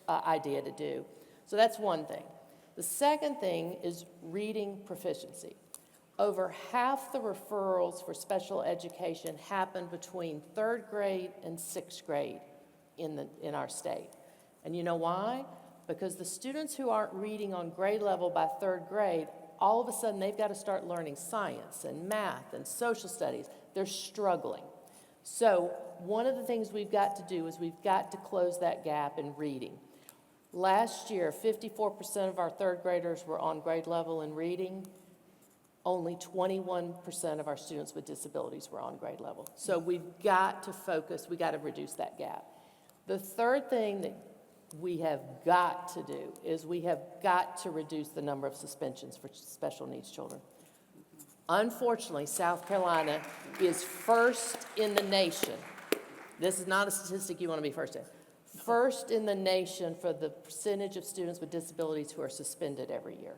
idea to do. So that's one thing. The second thing is reading proficiency. Over half the referrals for special education happen between third grade and sixth grade in our state. And you know why? Because the students who aren't reading on grade level by third grade, all of a sudden they've got to start learning science and math and social studies. They're struggling. So one of the things we've got to do is we've got to close that gap in reading. Last year, 54% of our third graders were on grade level in reading. Only 21% of our students with disabilities were on grade level. So we've got to focus, we've got to reduce that gap. The third thing that we have got to do is we have got to reduce the number of suspensions for special needs children. Unfortunately, South Carolina is first in the nation. This is not a statistic you want to be first in. First in the nation for the percentage of students with disabilities who are suspended every year.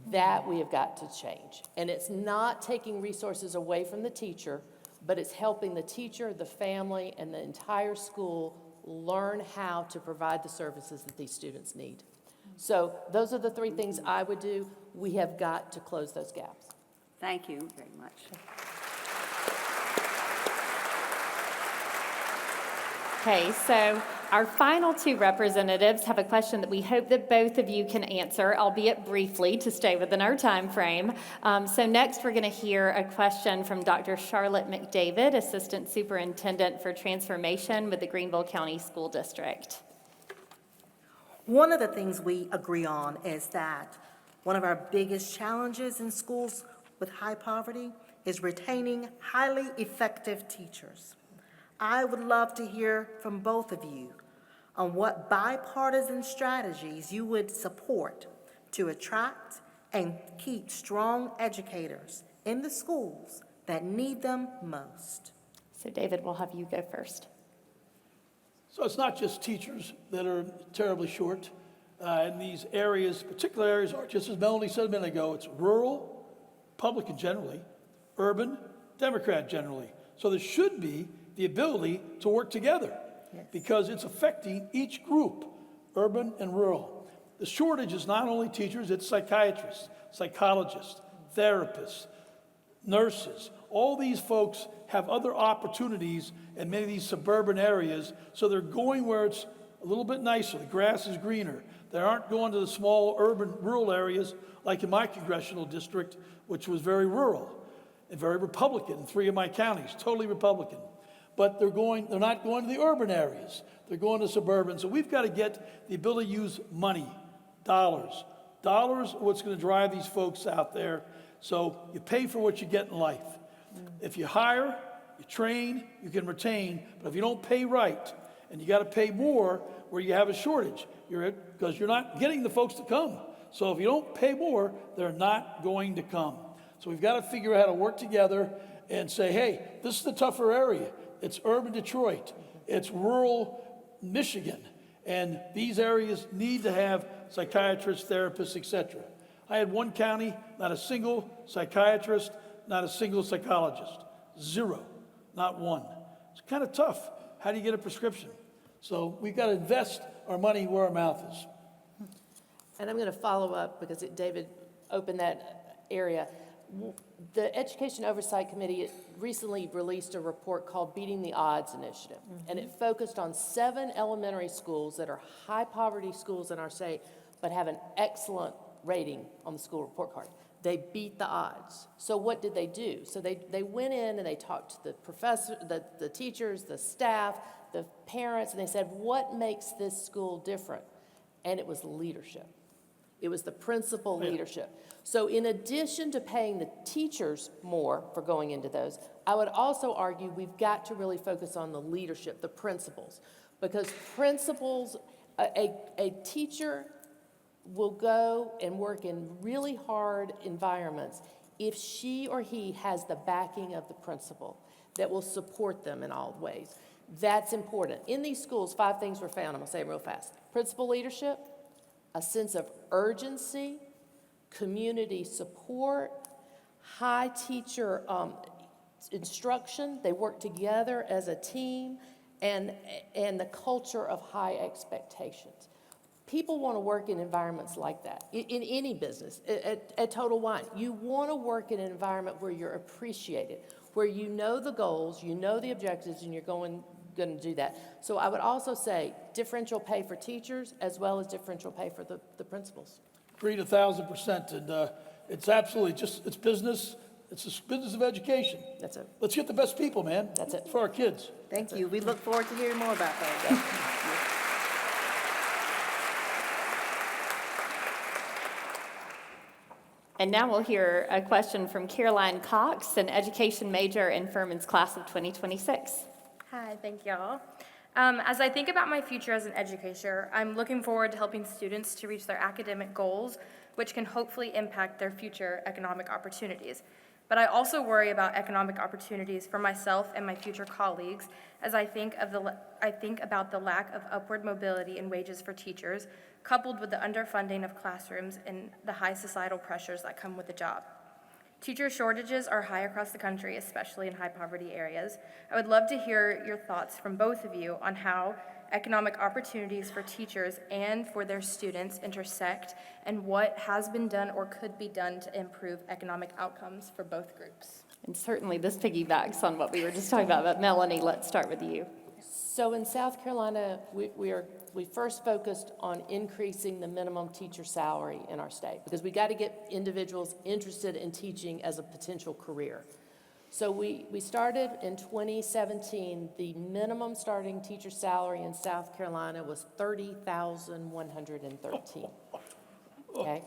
That we have got to change. And it's not taking resources away from the teacher, but it's helping the teacher, the family, and the entire school learn how to provide the services that these students need. So those are the three things I would do. We have got to close those gaps. Thank you very much. Okay, so our final two representatives have a question that we hope that both of you can answer, albeit briefly, to stay within our time frame. So next, we're going to hear a question from Dr. Charlotte McDavid, Assistant Superintendent for Transformation with the Greenville County School District. One of the things we agree on is that one of our biggest challenges in schools with high poverty is retaining highly effective teachers. I would love to hear from both of you on what bipartisan strategies you would support to attract and keep strong educators in the schools that need them most. So David, we'll have you go first. So it's not just teachers that are terribly short. In these areas, particular areas are, just as Melanie said a minute ago, it's rural, Republican generally, urban, Democrat generally. So there should be the ability to work together because it's affecting each group, urban and rural. The shortage is not only teachers, it's psychiatrists, psychologists, therapists, nurses. All these folks have other opportunities in many of these suburban areas, so they're going where it's a little bit nicer, the grass is greener. They aren't going to the small urban rural areas like in my congressional district, which was very rural and very Republican in 3 of my counties, totally Republican. But they're not going to the urban areas. They're going to suburban. So we've got to get the ability to use money, dollars, Dollars are what's going to drive these folks out there. So you pay for what you get in life. If you hire, you train, you can retain. But if you don't pay right, and you got to pay more where you have a shortage, because you're not getting the folks to come. So if you don't pay more, they're not going to come. So we've got to figure out how to work together and say, hey, this is the tougher area. It's urban Detroit. It's rural Michigan. And these areas need to have psychiatrists, therapists, etc. I had one county, not a single psychiatrist, not a single psychologist. Zero, not one. It's kind of tough. How do you get a prescription? So we've got to invest our money where our mouth is. And I'm going to follow up because David opened that area. The Education Oversight Committee recently released a report called Beating the Odds Initiative, and it focused on 7 elementary schools that are high poverty schools in our state, but have an excellent rating on the school report card. They beat the odds. So what did they do? So they went in and they talked to the professor, the teachers, the staff, the parents, and they said, what makes this school different? And it was leadership. It was the principal leadership. So in addition to paying the teachers more for going into those, I would also argue we've got to really focus on the leadership, the principals. Because principals, a teacher will go and work in really hard environments if she or he has the backing of the principal that will support them in all ways. That's important. In these schools, 5 things were found. I'm going to say them real fast. Principal leadership, a sense of urgency, community support, high teacher instruction. They work together as a team, and the culture of high expectations. People want to work in environments like that. In any business, at Total Wine, you want to work in an environment where you're appreciated, where you know the goals, you know the objectives, and you're going to do that. So I would also say differential pay for teachers as well as differential pay for the principals. Agreed 1,000%. And it's absolutely it's business. It's the business of education. That's it. Let's get the best people, man. That's it. For our kids. Thank you. We look forward to hearing more about that. And now we'll hear a question from Caroline Cox, an education major in Furman's class of 2026. Hi, thank y'all. As I think about my future as an educator, I'm looking forward to helping students to reach their academic goals, which can hopefully impact their future economic opportunities. But I also worry about economic opportunities for myself and my future colleagues as I think about the lack of upward mobility in wages for teachers, coupled with the underfunding of classrooms and the high societal pressures that come with the job. Teacher shortages are high across the country, especially in high poverty areas. I would love to hear your thoughts from both of you on how economic opportunities for teachers and for their students intersect, and what has been done or could be done to improve economic outcomes for both groups. And certainly this piggybacks on what we were just talking about. But Melanie, let's start with you. So in South Carolina, we first focused on increasing the minimum teacher salary in our state because we got to get individuals interested in teaching as a potential career. So we started in 2017, the minimum starting teacher salary in South Carolina was $30,113, okay?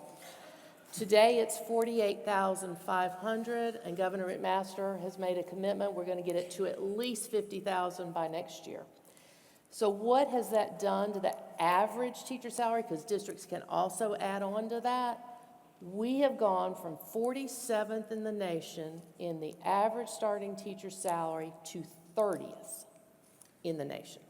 Today, it's $48,500, and Governor McMaster has made a commitment. We're going to get it to at least $50,000 by next year. So what has that done to the average teacher salary? Because districts can also add on to that. We have gone from 47th in the nation in the average starting teacher salary to 30th in the nation.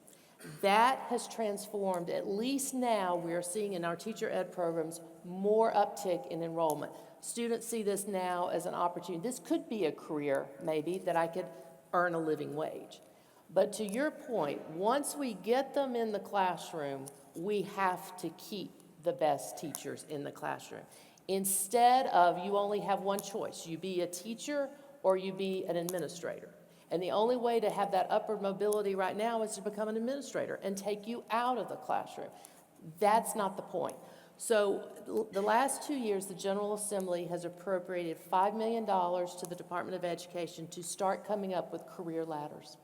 That has transformed, at least now we are seeing in our teacher ed programs, more uptick in enrollment. Students see this now as an opportunity. This could be a career, maybe, that I could earn a living wage. But to your point, once we get them in the classroom, we have to keep the best teachers in the classroom. Instead of you only have one choice, you be a teacher or you be an administrator. And the only way to have that upward mobility right now is to become an administrator and take you out of the classroom. That's not the point. So the last 2 years, the General Assembly has appropriated $5 million to the Department of Education to start coming up with career ladders,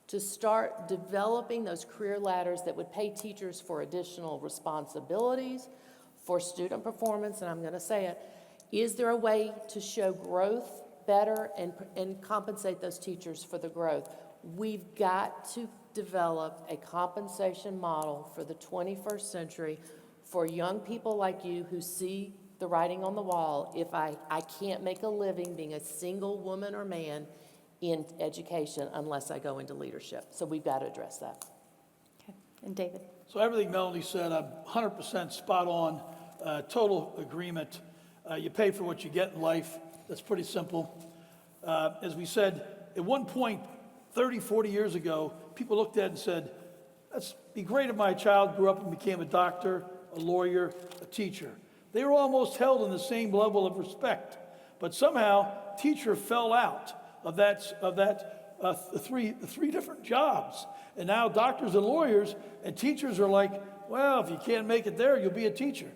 to start developing those career ladders that would pay teachers for additional responsibilities, for student performance, and I'm going to say it, is there a way to show growth better and compensate those teachers for the growth? We've got to develop a compensation model for the 21st century for young people like you who see the writing on the wall. If I can't make a living being a single woman or man in education unless I go into leadership. So we've got to address that. Okay. And David? So everything Melanie said, I'm 100% spot on, total agreement. You pay for what you get in life. That's pretty simple. As we said, at one point, 30, 40 years ago, people looked at it and said, that'd be great if my child grew up and became a doctor, a lawyer, a teacher. They were almost held in the same level of respect. But somehow, teacher fell out of the three different jobs. And now doctors and lawyers and teachers are like, well, if you can't make it there, you'll be a teacher.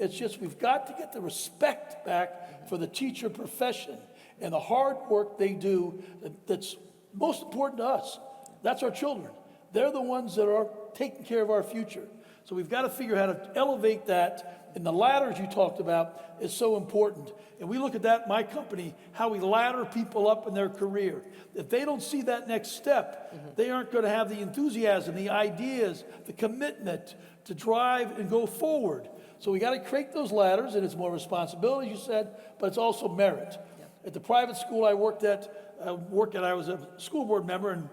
It's just we've got to get the respect back for the teacher profession and the hard work they do that's most important to us. That's our children. They're the ones that are taking care of our future. So we've got to figure out how to elevate that. And the ladders you talked about is so important. And we look at that in my company, how we ladder people up in their career. If they don't see that next step, they aren't going to have the enthusiasm, the ideas, the commitment to drive and go forward. So we got to create those ladders, and it's more responsibility, as you said, but it's also merit. At the private school I worked at, I was a school board member, and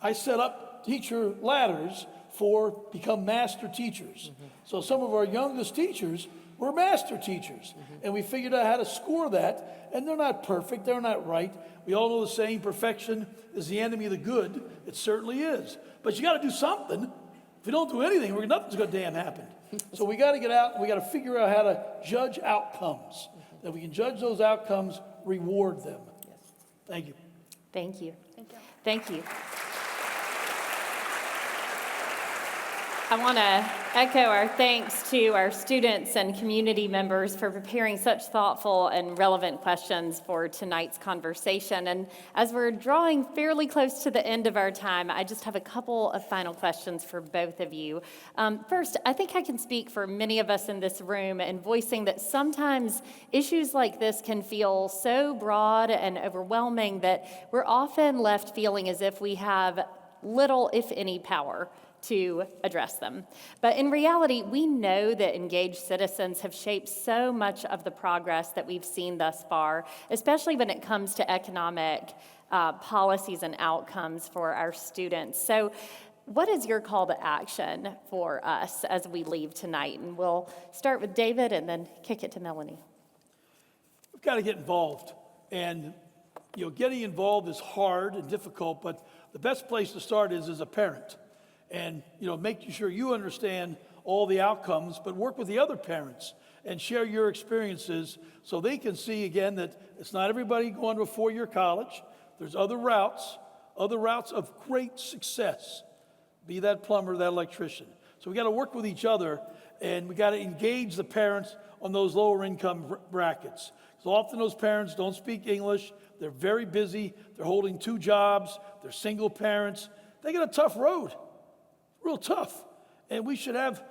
I set up teacher ladders for become master teachers. So some of our youngest teachers were master teachers. And we figured out how to score that. And they're not perfect, they're not right. We all know the saying, perfection is the enemy of the good. It certainly is. But you got to do something. If you don't do anything, nothing's going to damn happen. So we got to get out and we got to figure out how to judge outcomes. That we can judge those outcomes, reward them. Thank you. Thank you. Thank you. Thank you. I want to echo our thanks to our students and community members for preparing such thoughtful and relevant questions for tonight's conversation. And as we're drawing fairly close to the end of our time, I just have a couple of final questions for both of you. First, I think I can speak for many of us in this room in voicing that sometimes issues like this can feel so broad and overwhelming that we're often left feeling as if we have little, if any, power to address them. But in reality, we know that engaged citizens have shaped so much of the progress that we've seen thus far, especially when it comes to economic policies and outcomes for our students. So what is your call to action for us as we leave tonight? And we'll start with David and then kick it to Melanie. We've got to get involved. And, getting involved is hard and difficult, but the best place to start is as a parent. And, making sure you understand all the outcomes, but work with the other parents and share your experiences so they can see, again, that it's not everybody going to a four-year college. There's other routes of great success, be that plumber, that electrician. So we got to work with each other, and we got to engage the parents on those lower income brackets. So often those parents don't speak English. They're very busy. They're holding two jobs. They're single parents. They got a tough road. Real tough. And we should have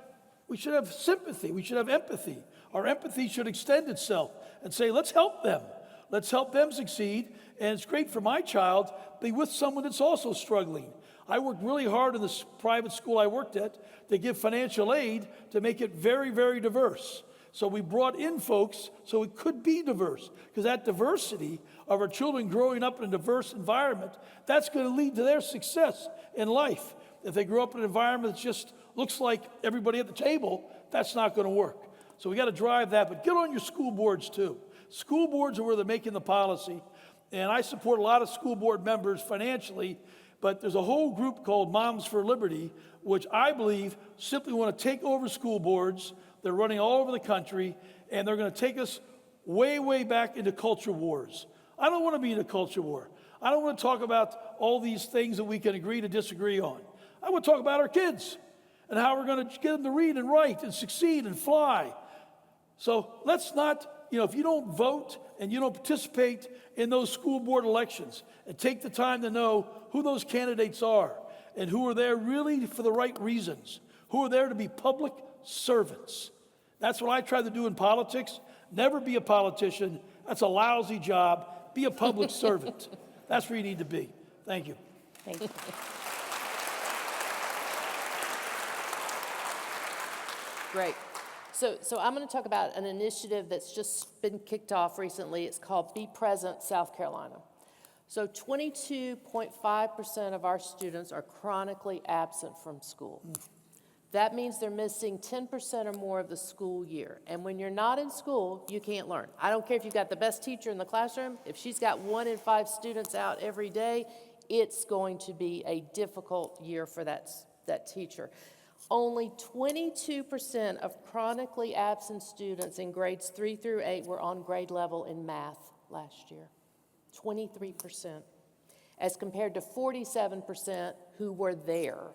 sympathy. We should have empathy. Our empathy should extend itself and say, let's help them. Let's help them succeed. And it's great for my child to be with someone that's also struggling. I worked really hard in this private school I worked at to give financial aid to make it very, very diverse. So we brought in folks so it could be diverse, because that diversity of our children growing up in a diverse environment, that's going to lead to their success in life. If they grow up in an environment that just looks like everybody at the table, that's not going to work. So we got to drive that, but get on your school boards too. School boards are where they're making the policy, and I support a lot of school board members financially, but there's a whole group called Moms for Liberty, which I believe simply want to take over school boards. They're running all over the country, and they're going to take us way, way back into culture wars. I don't want to be in a culture war. I don't want to talk about all these things that we can agree to disagree on. I want to talk about our kids and how we're going to get them to read and write and succeed and fly. So let's not, if you don't vote and you don't participate in those school board elections and take the time to know who those candidates are and who are there really for the right reasons, who are there to be public servants. That's what I tried to do in politics. Never be a politician. That's a lousy job. Be a public servant. That's where you need to be. Thank you. Thank you. Great. So I'm going to talk about an initiative that's just been kicked off recently. It's called Be Present South Carolina. So 22.5% of our students are chronically absent from school. That means they're missing 10% or more of the school year. And when you're not in school, you can't learn. I don't care if you've got the best teacher in the classroom. If she's got 1 in 5 students out every day, it's going to be a difficult year for that teacher. Only 22% of chronically absent students in grades 3 through 8 were on grade level in math last year. 23%, as compared to 47% who were there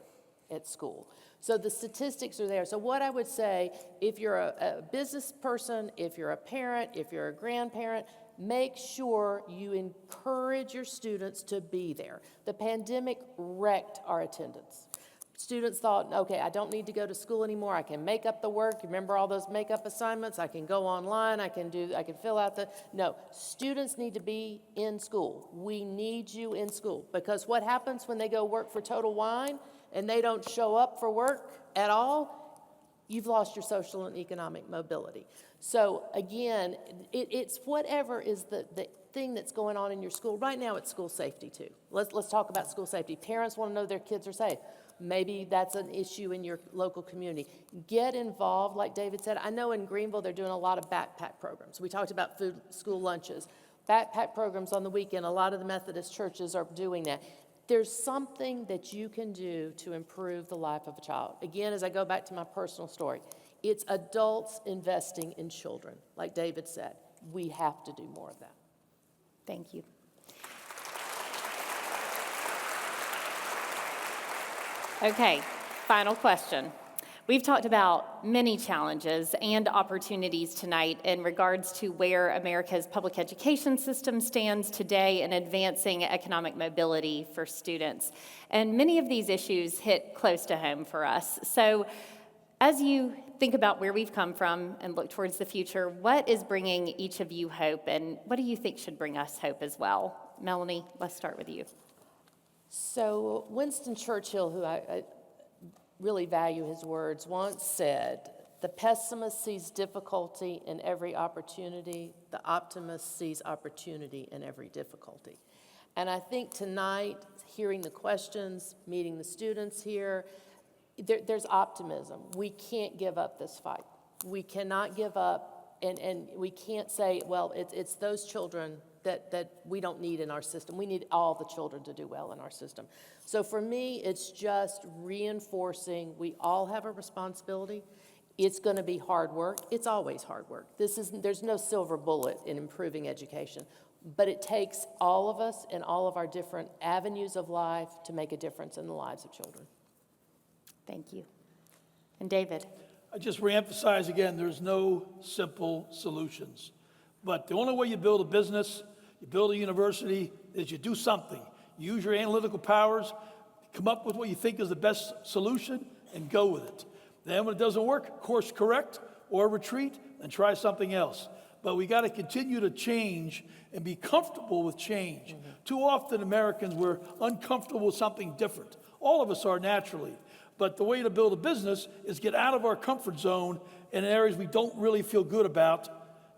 at school. So the statistics are there. So what I would say, if you're a business person, if you're a parent, if you're a grandparent, make sure you encourage your students to be there. The pandemic wrecked our attendance. Students thought, okay, I don't need to go to school anymore. I can make up the work. Remember all those makeup assignments? I can go online. I can fill out no, students need to be in school. We need you in school, because what happens when they go work for Total Wine and they don't show up for work at all? You've lost your social and economic mobility. So again, it's whatever is the thing that's going on in your school. Right now it's school safety too. Let's talk about school safety. Parents want to know their kids are safe. Maybe that's an issue in your local community. Get involved, like David said. I know in Greenville they're doing a lot of backpack programs. We talked about food, school lunches. Backpack programs on the weekend, a lot of the Methodist churches are doing that. There's something that you can do to improve the life of a child. Again, as I go back to my personal story, it's adults investing in children. Like David said, we have to do more of that. Thank you. Okay, final question. We've talked about many challenges and opportunities tonight in regards to where America's public education system stands today in advancing economic mobility for students. And many of these issues hit close to home for us. So as you think about where we've come from and look towards the future, what is bringing each of you hope, and what do you think should bring us hope as well? Melanie, let's start with you. So Winston Churchill, who I really value his words, once said, "The pessimist sees difficulty in every opportunity. The optimist sees opportunity in every difficulty." And I think tonight, hearing the questions, meeting the students here, there's optimism. We can't give up this fight. We cannot give up, and we can't say, well, it's those children that we don't need in our system. We need all the children to do well in our system. So for me, it's just reinforcing we all have a responsibility. It's going to be hard work. It's always hard work. There's no silver bullet in improving education, but it takes all of us and all of our different avenues of life to make a difference in the lives of children. Thank you. And David? I just reemphasize again, there's no simple solutions. But the only way you build a business, you build a university, is you do something. You use your analytical powers, come up with what you think is the best solution, and go with it. Then when it doesn't work, course correct or retreat and try something else. But we got to continue to change and be comfortable with change. Mm-hmm. Too often Americans, we're uncomfortable with something different. All of us are naturally. But the way to build a business is get out of our comfort zone in areas we don't really feel good about,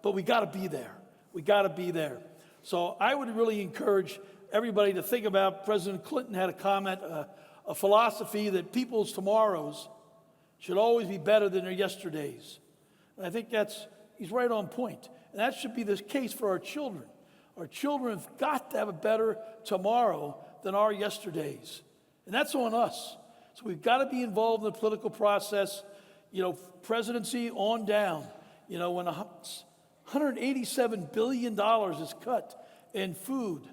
but we got to be there. We got to be there. So I would really encourage everybody to think about, President Clinton had a comment, a philosophy that people's tomorrows should always be better than their yesterdays. And I think he's right on point. And that should be the case for our children. Our children have got to have a better tomorrow than our yesterdays. And that's on us. So we've got to be involved in the political process, presidency on down. When $187 billion is cut in food,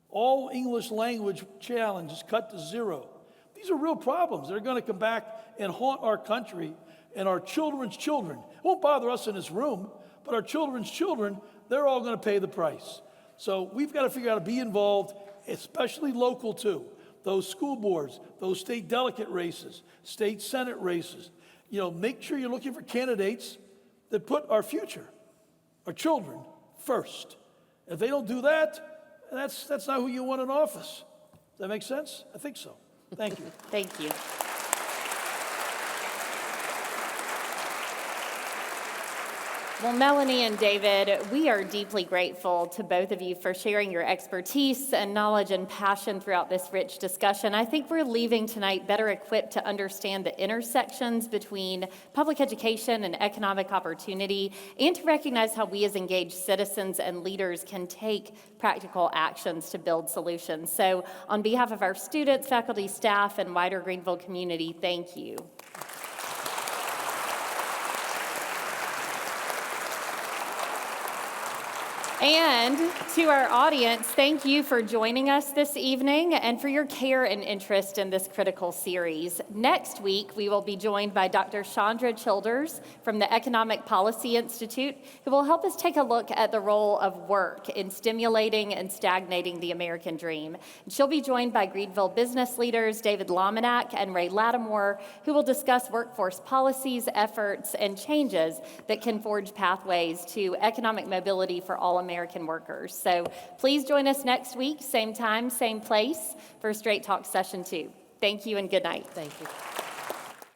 all English language challenge is cut to zero. These are real problems that are going to come back and haunt our country and our children's children. It won't bother us in this room, but our children's children, they're all going to pay the price. So we've got to figure out how to be involved, especially local too. Those school boards, those state delegate races, state senate races. make sure you're looking for candidates that put our future, our children, first. If they don't do that, that's not who you want in office. Does that make sense? I think so. Thank you. Thank you. Well, Melanie and David, we are deeply grateful to both of you for sharing your expertise and knowledge and passion throughout this rich discussion. I think we're leaving tonight better equipped to understand the intersections between public education and economic opportunity, and to recognize how we as engaged citizens and leaders can take practical actions to build solutions. So on behalf of our students, faculty, staff, and wider Greenville community, thank you. And to our audience, thank you for joining us this evening and for your care and interest in this critical series. Next week, we will be joined by Dr. Chandra Childers from the Economic Policy Institute, who will help us take a look at the role of work in stimulating and stagnating the American dream. She'll be joined by Greenville business leaders David Lominack and Ray Lattimore, who will discuss workforce policies, efforts, and changes that can forge pathways to economic mobility for all American workers. So please join us next week, same time, same place, for Straight Talk Session 2. Thank you and good night. Thank you.